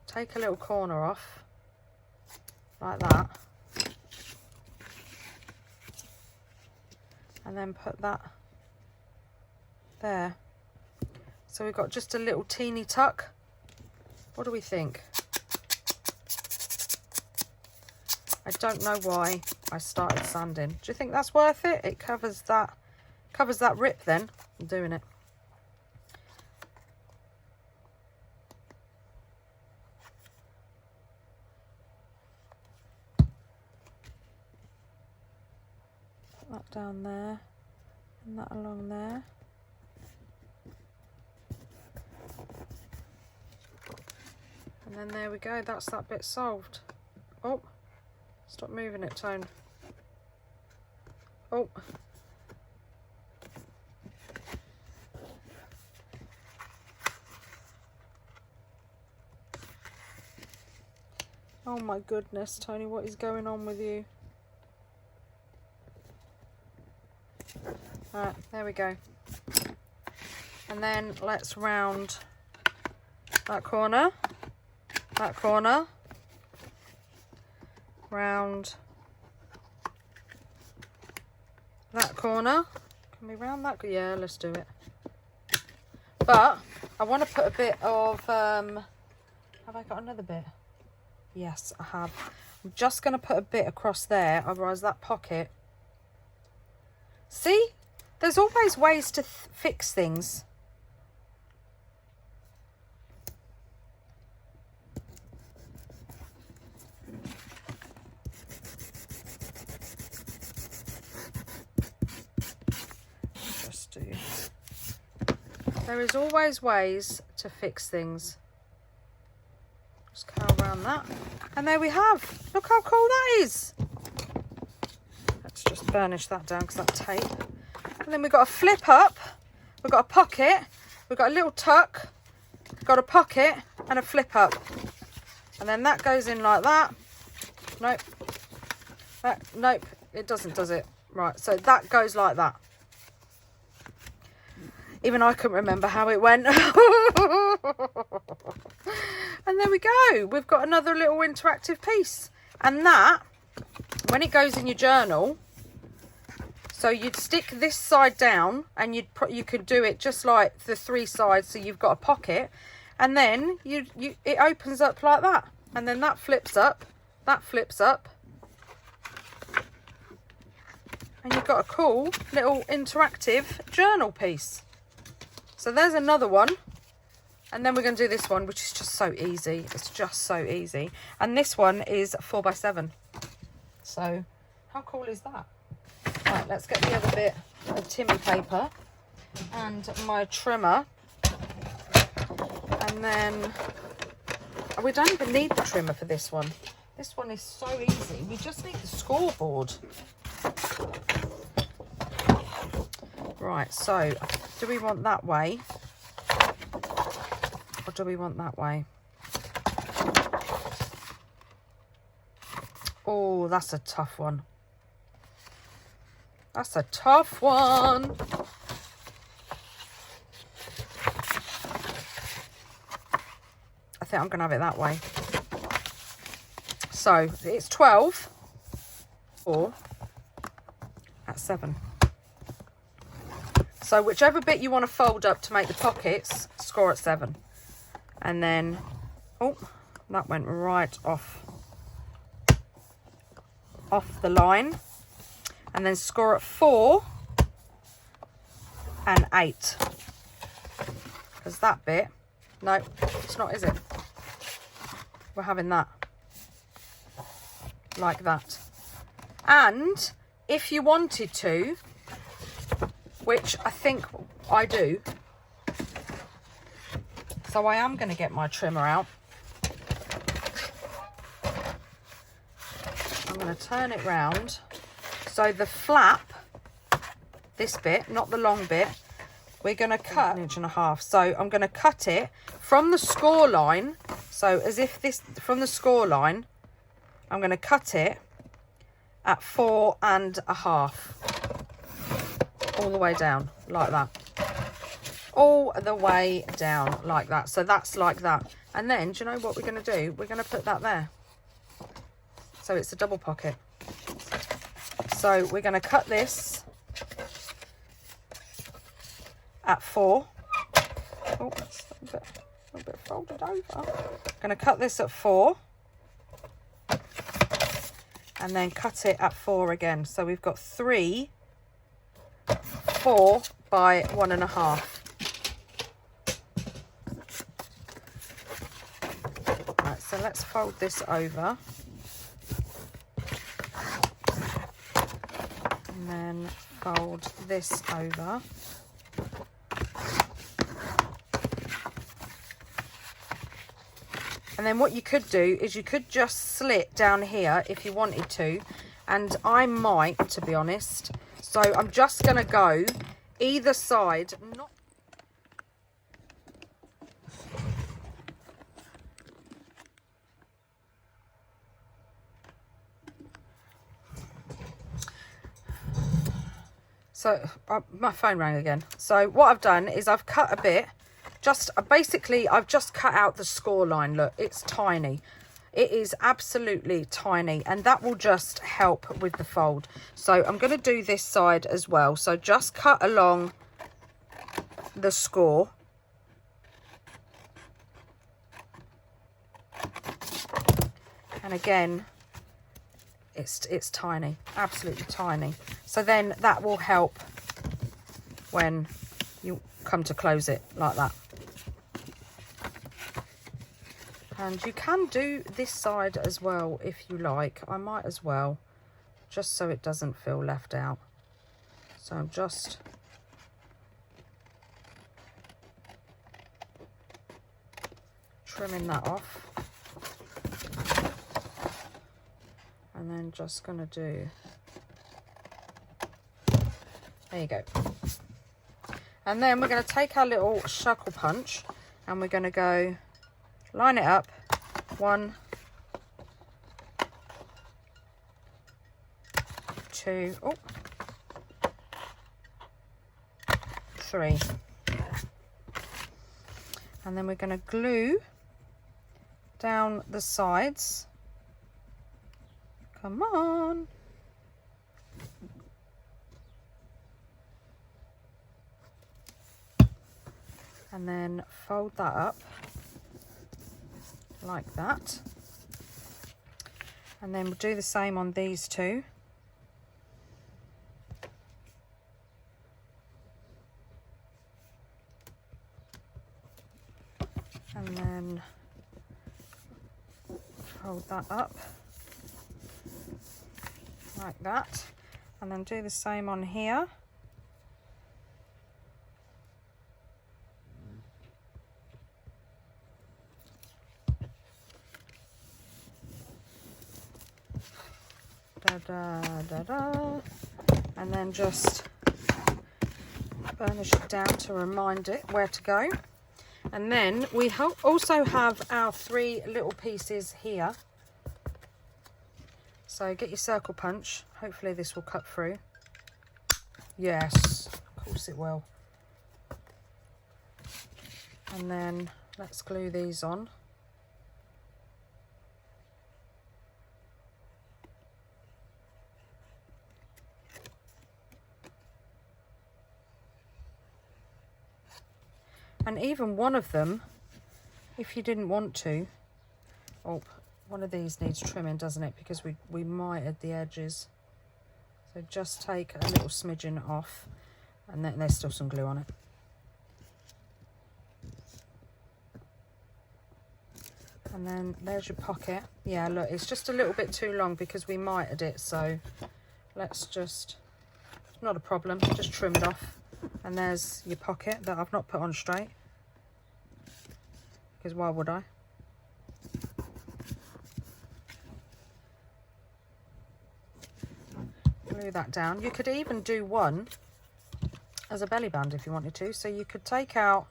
Take a little corner off, like that. And then put that there. So we've got just a little teeny tuck. What do we think? I don't know why I started sanding. Do you think that's worth it? It covers that rip then. I'm doing it. Put that down there and that along there. And then there we go, that's that bit solved. Oh, stop moving it, Tone. Oh. Oh my goodness, Tony, what is going on with you? Alright, there we go. And then let's round that corner. That corner, round that corner. Can we round that? Yeah, let's do it. But I want to put a bit of, have I got another bit? Yes, I have. I'm just going to put a bit across there, otherwise that pocket. See, there's always ways to fix things. There is always ways to fix things. Just curl around that. And there we have. Look how cool that is. Let's just burnish that down because that's tape. And then we've got a flip up. We've got a pocket. We've got a little tuck. We've got a pocket and a flip up. And then that goes in like that. Nope. Nope. It doesn't, does it? Right. So that goes like that. Even I couldn't remember how it went. And there we go. We've got another little interactive piece. And that, when it goes in your journal, so you'd stick this side down and you could do it just like the three sides, so you've got a pocket. And then it opens up like that. And then that flips up. That flips up. And you've got a cool little interactive journal piece. So there's another one, and then we're going to do this one, which is just so easy. It's just so easy. And this one is 4x7. So how cool is that? Right, let's get the other bit of Timmy paper and my trimmer. And then we don't even need the trimmer for this one. This one is so easy. We just need the scoreboard. Right, so do we want that way or do we want that way? Oh, that's a tough one. That's a tough one. I think I'm going to have it that way. So it's 12 or at 7. So whichever bit you want to fold up to make the pockets, score at 7. And then, oh, that went right off the line. And then score at 4 and 8. Because that bit, no, it's not, is it? We're having that. Like that. And if you wanted to, which I think I do. So I am going to get my trimmer out. I'm going to turn it round. So the flap, this bit, not the long bit, we're going to cut 1.5 inches. So I'm going to cut it from the score line. So as if this, from the score line, I'm going to cut it at 4.5 all the way down like that, all the way down like that. So that's like that. And then do you know what we're going to do? We're going to put that there, so it's a double pocket. So we're going to cut this at 4. Oh, that's a little bit folded over. Going to cut this at 4 and then cut it at 4 again. So we've got 3 4 by 1.5. Right, so let's fold this over. And then fold this over. And then what you could do is you could just slit down here if you wanted to. And I might, to be honest. So I'm just going to go either side. So my phone rang again. So what I've done is I've cut a bit. Basically, I've just cut out the score line. Look, it's tiny. It is absolutely tiny, and that will just help with the fold. So I'm going to do this side as well. So just cut along the score. And again, it's tiny, absolutely tiny. So then that will help when you come to close it like that. And you can do this side as well if you like. I might as well, just so it doesn't feel left out. So I'm just trimming that off. And then just going to do, there you go. And then we're going to take our little shuckle punch and we're going to go line it up. 1, 2, 3. And then we're going to glue down the sides. Come on. And then fold that up like that. And then we'll do the same on these two. And then fold that up like that. And then do the same on here. And then just burnish it down to remind it where to go. And then we also have our 3 little pieces here. So get your circle punch. Hopefully this will cut through. Yes, of course it will. And then let's glue these on. And even one of them, if you didn't want to, oh, one of these needs trimming, doesn't it? Because we mitered the edges. So just take a little smidgen off, and then there's still some glue on it. And then there's your pocket. Yeah, look, it's just a little bit too long because we mitered it. So let's just, not a problem, just trim it off. And there's your pocket that I've not put on straight, because why would I? Glue that down. You could even do one as a belly band if you wanted to. So you could take out,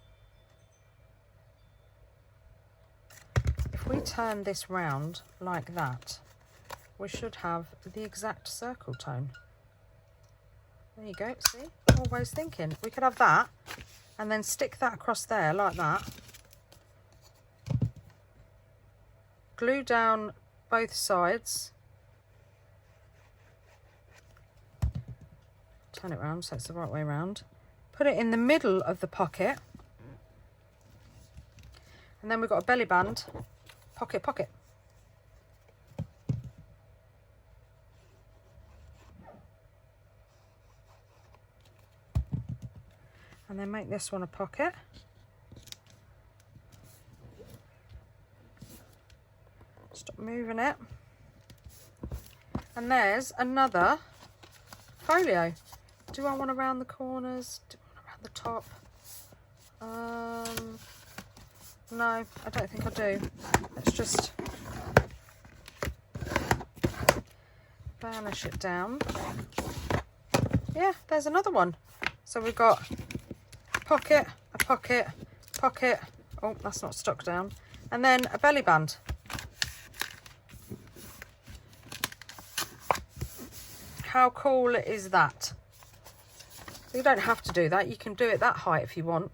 if we turn this round like that, we should have the exact circle tone. There you go, see? Always thinking. We could have that and then stick that across there like that. Glue down both sides. Turn it around so it's the right way around. Put it in the middle of the pocket. And then we've got a belly band. Pocket, pocket. And then make this one a pocket. Stop moving it. And there's another folio. Do I want to round the corners? Do I want to round the top? No, I don't think I do. Let's just burnish it down. Yeah, there's another one. So we've got a pocket, a pocket, pocket. Oh, that's not stuck down. And then a belly band. How cool is that? You don't have to do that. You can do it that height if you want.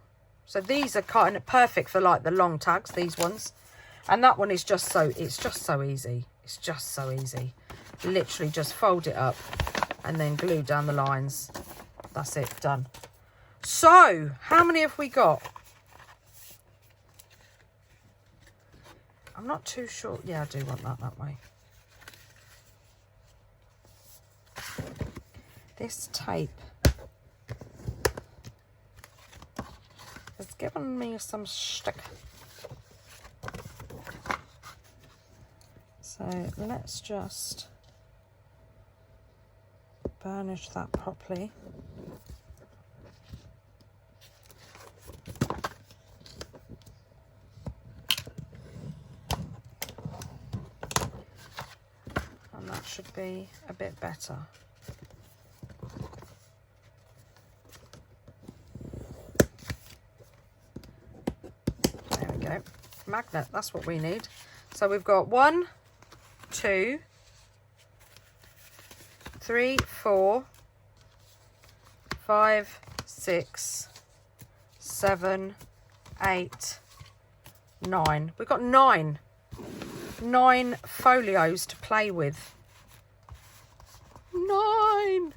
So these are kind of perfect for like the long tags, these ones. And that one is just so, it's just so easy. It's just so easy. Literally just fold it up and then glue down the lines. That's it, done. So, how many have we got? I'm not too sure. Yeah, I do want that way. This tape has given me some stick. So let's just burnish that properly. And that should be a bit better. Magnet, that's what we need. So we've got 1, 2, 3, 4, 5, 6, 7, 8, 9. We've got 9 folios to play with. 9.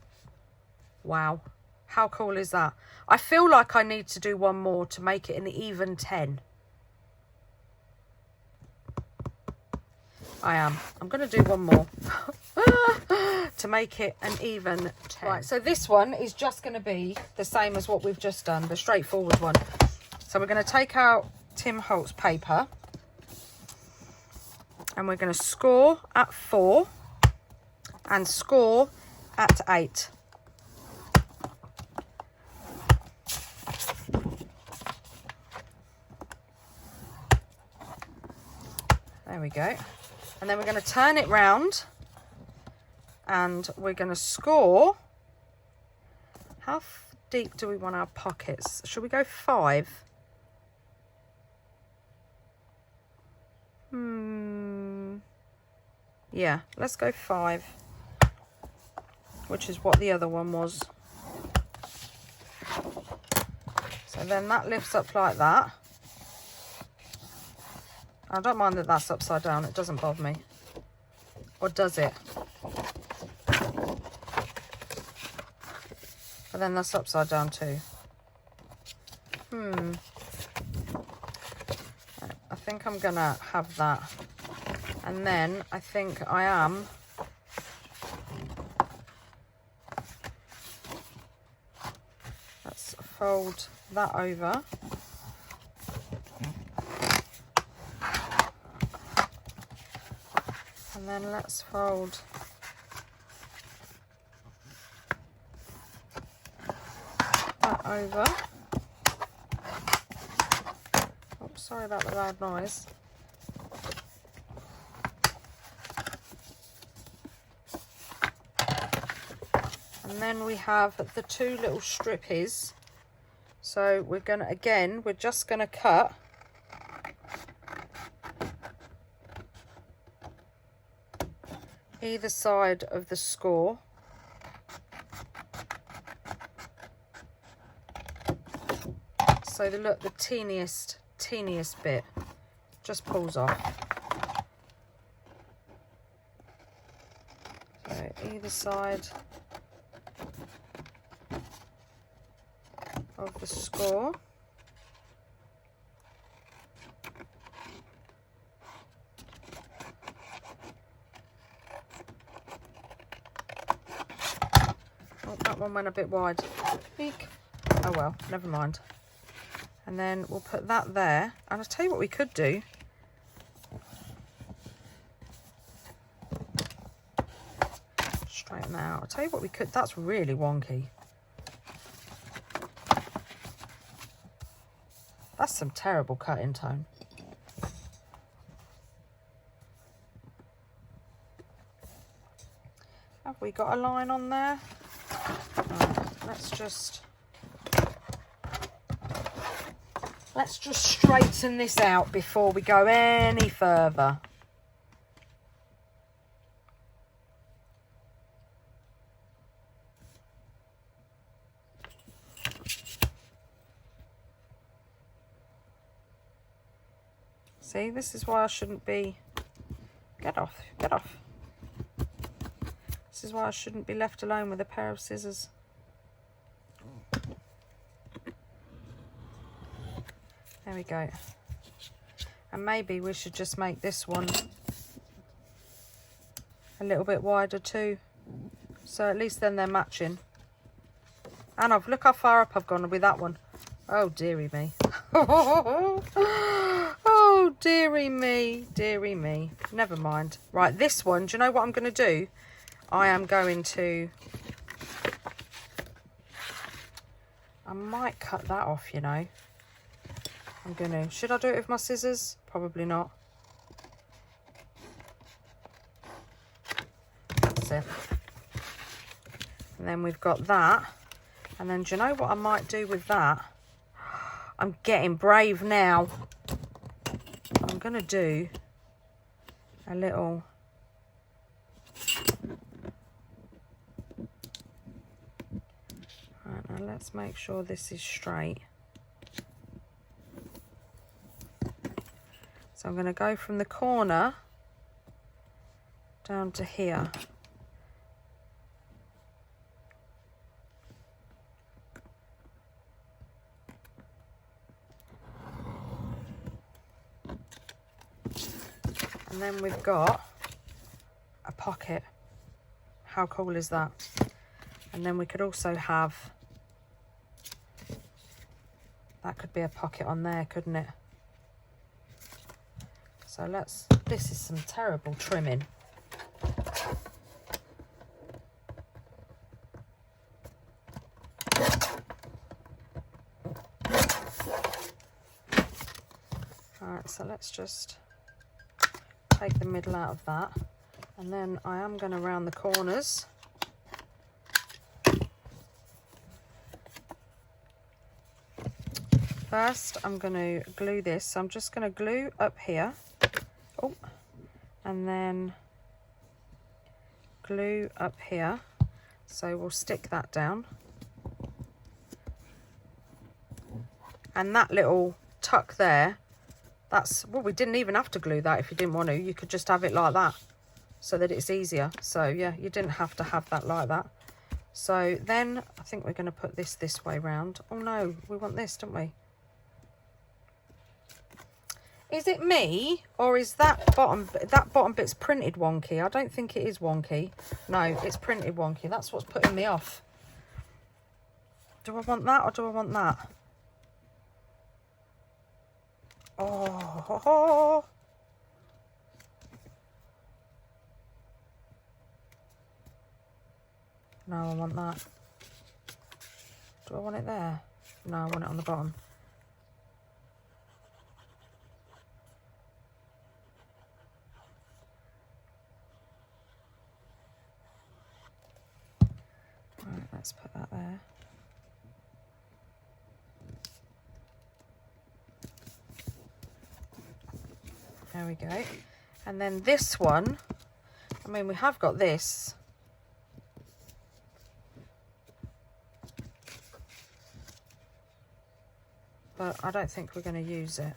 Wow, how cool is that? I feel like I need to do one more to make it an even 10. I'm going to do one more to make it an even 10. Right, so this one is just going to be the same as what we've just done, the straightforward one. So we're going to take out Tim Holtz paper and we're going to score at 4 and score at 8. There we go. And then we're going to turn it round and we're going to score. How deep do we want our pockets? Should we go 5? Yeah, let's go 5, which is what the other one was. So then that lifts up like that. I don't mind that that's upside down. It doesn't bother me. Or does it? But then that's upside down too. I think I'm going to have that. And then I think I am... Let's fold that over. And then let's fold that over. Oh, sorry about the loud noise. And then we have the 2 little strippies. So we're going to, again, we're just going to cut either side of the score. So look, the teeniest bit just pulls off. So either side of the score. Oh, that one went a bit wide. Eek. Oh well, never mind. And then we'll put that there. And I'll tell you what we could do. Straighten that out. I'll tell you what we could. That's really wonky. That's some terrible cutting, Tone. Have we got a line on there? Right, let's just straighten this out before we go any further. See, this is why I shouldn't be... Get off, get off. This is why I shouldn't be left alone with a pair of scissors. There we go. And maybe we should just make this one a little bit wider too. So at least then they're matching. And look how far up I've gone with that one. Oh, dearie me. Oh, dearie me, dearie me. Never mind. Right, this one, do you know what I'm going to do? I am going to... I might cut that off, you know. I'm going to... Should I do it with my scissors? Probably not. That's it. And then we've got that. And then do you know what I might do with that? I'm getting brave now. I'm going to do a little... Right, now let's make sure this is straight. So I'm going to go from the corner down to here. And then we've got a pocket. How cool is that? And then we could also have, that could be a pocket on there, couldn't it? So this is some terrible trimming. Alright, so let's just take the middle out of that. And then I am going to round the corners. First, I'm going to glue this. So I'm just going to glue up here. Oh, and then glue up here. So we'll stick that down. And that little tuck there, that's, well, we didn't even have to glue that if you didn't want to. You could just have it like that so that it's easier. So yeah, you didn't have to have that like that. So then I think we're going to put this way round. Oh no, we want this, don't we? Is it me, or is that bottom bit's printed wonky? I don't think it is wonky. No, it's printed wonky. That's what's putting me off. Do I want that or do I want that? Oh. No, I want that. Do I want it there? No, I want it on the bottom. Right, let's put that there. There we go. And then this one, I mean, we have got this. But I don't think we're going to use it.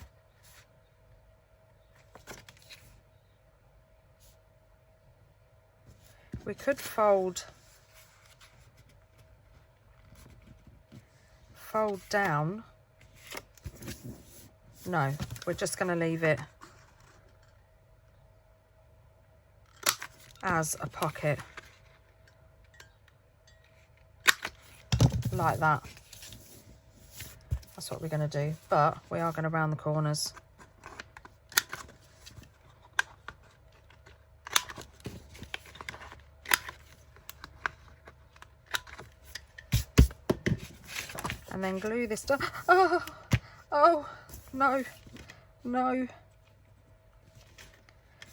We could fold down. No, we're just going to leave it as a pocket. Like that. That's what we're going to do. But we are going to round the corners. And then glue this down. Oh, oh, no, no.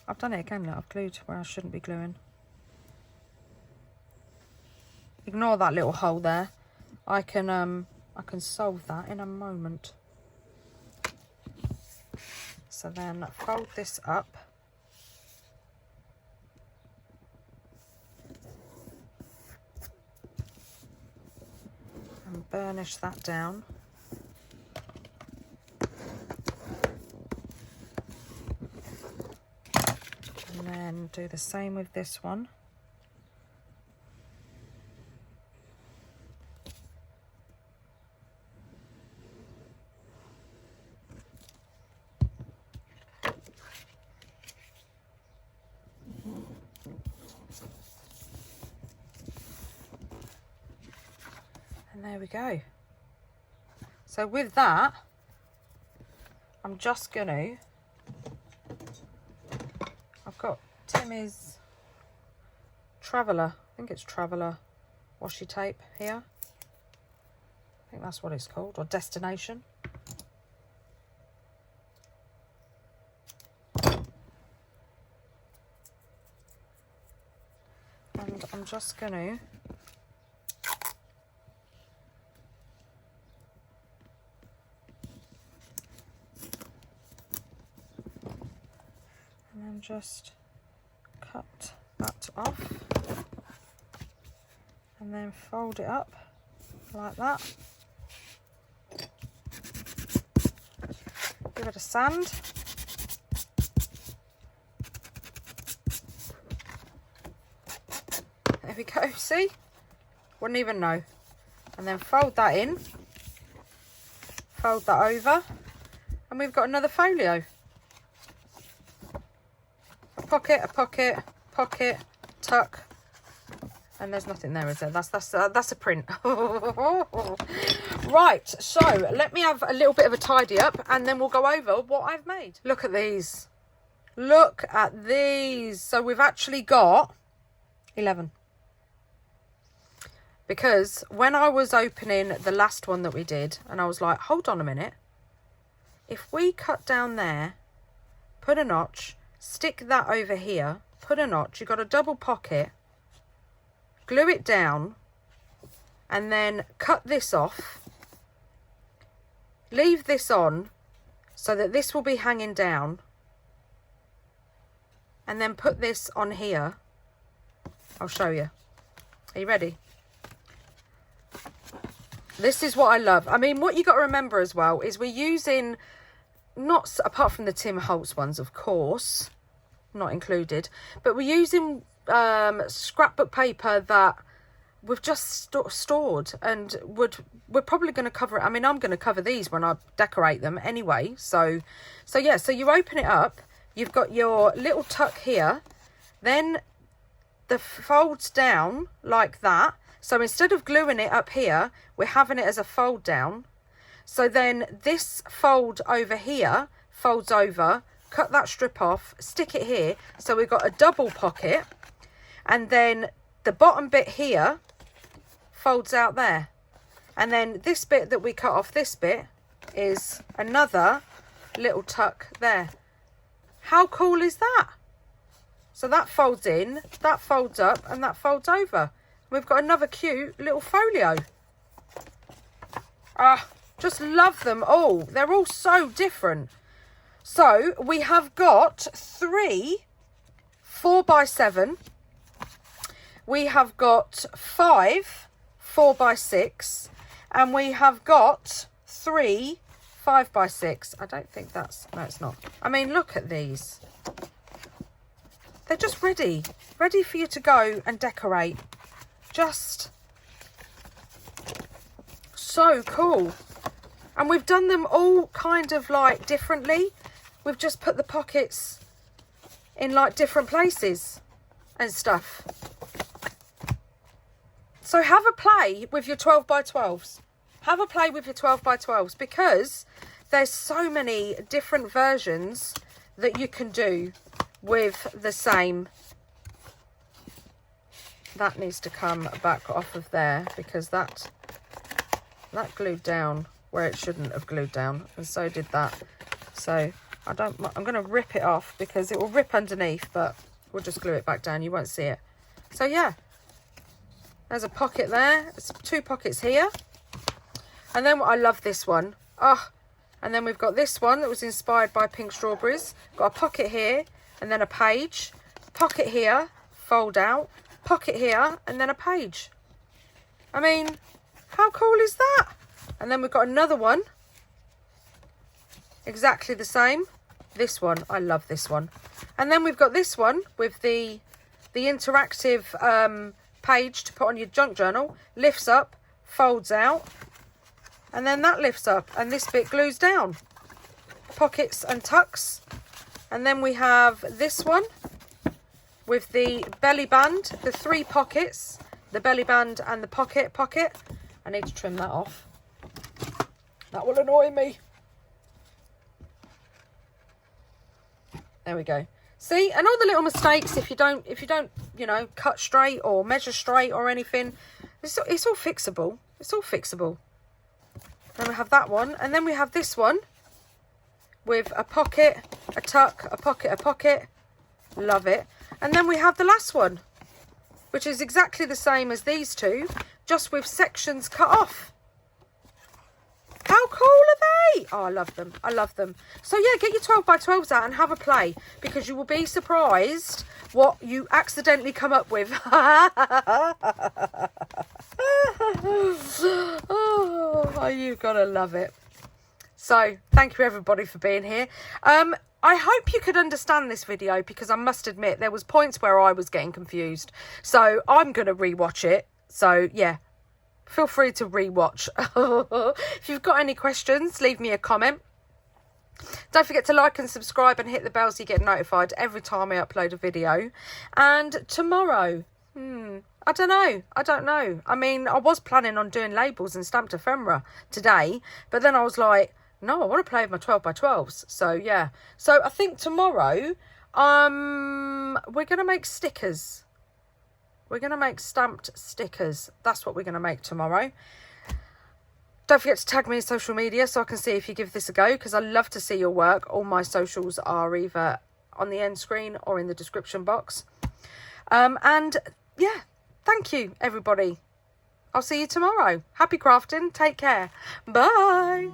I've done it again, look, I've glued where I shouldn't be gluing. Ignore that little hole there. I can solve that in a moment. So then fold this up. And burnish that down. And then do the same with this one. And there we go. So with that, I'm just gonna, I've got Timmy's Traveller, I think it's Traveller washi tape here. I think that's what it's called, or Destination. And I'm just gonna just cut that off and then fold it up like that. Give it a sand. There we go, see? Wouldn't even know. And then fold that in, fold that over, and we've got another folio. Pocket, a pocket, pocket, tuck, and there's nothing there, is there? That's a print. Right, so let me have a little bit of a tidy up, and then we'll go over what I've made. Look at these. Look at these. So we've actually got 11. Because when I was opening the last one that we did, and I was like, hold on a minute. If we cut down there, put a notch, stick that over here, put a notch, you've got a double pocket, glue it down, and then cut this off, leave this on so that this will be hanging down, and then put this on here. I'll show you. Are you ready? This is what I love. I mean, what you got to remember as well is we're using, not apart from the Tim Holtz ones, of course, not included, but we're using scrapbook paper that we've just stored, and we're probably going to cover it. I mean, I'm going to cover these when I decorate them anyway. So yeah, so you open it up, you've got your little tuck here, then the folds down like that. So instead of gluing it up here, we're having it as a fold down. So then this fold over here folds over, cut that strip off, stick it here. So we've got a double pocket, and then the bottom bit here folds out there. And then this bit that we cut off, this bit, is another little tuck there. How cool is that? So that folds in, that folds up, and that folds over. We've got another cute little folio. Just love them all. They're all so different. So we have got 3 4x7. We have got 5 4x6. And we have got 3 5x6. I don't think that's... No, it's not. I mean, look at these. They're just ready. Ready for you to go and decorate. Just so cool. And we've done them all kind of like differently. We've just put the pockets in like different places and stuff. So have a play with your 12x12s. Have a play with your 12x12s because there's so many different versions that you can do with the same. That needs to come back off of there because that glued down where it shouldn't have glued down, and so did that. So I'm going to rip it off because it will rip underneath, but we'll just glue it back down. You won't see it. So yeah, there's a pocket there. There's 2 pockets here. And then I love this one. Oh, and then we've got this one that was inspired by pink strawberries. Got a pocket here and then a page. Pocket here, fold out. Pocket here and then a page. I mean, how cool is that? And then we've got another one. Exactly the same. This one, I love this one. And then we've got this one with the interactive page to put on your junk journal. Lifts up, folds out. And then that lifts up and this bit glues down. Pockets and tucks. And then we have this one with the belly band, the 3 pockets, the belly band and the pocket. I need to trim that off. That will annoy me. There we go. See, and all the little mistakes, if you don't, you know, cut straight or measure straight or anything, it's all fixable. It's all fixable. Then we have that one, and then we have this one with a pocket, a tuck, a pocket. Love it. And then we have the last one, which is exactly the same as these two, just with sections cut off. How cool are they? Oh, I love them. I love them. So yeah, get your 12x12s out and have a play, because you will be surprised what you accidentally come up with. Oh, you've got to love it. So thank you everybody for being here. I hope you could understand this video, because I must admit there was points where I was getting confused. So I'm going to rewatch it. So yeah, feel free to rewatch. If you've got any questions, leave me a comment. Don't forget to like and subscribe and hit the bell so you get notified every time I upload a video. And tomorrow, I don't know. I mean, I was planning on doing labels and stamped ephemera today, but then I was like, no, I want to play with my 12x12s. So yeah. So I think tomorrow, we're going to make stickers. We're going to make stamped stickers. That's what we're going to make tomorrow. Don't forget to tag me in social media so I can see if you give this a go, because I love to see your work. All my socials are either on the end screen or in the description box. And yeah, thank you, everybody. I'll see you tomorrow. Happy crafting. Take care. Bye.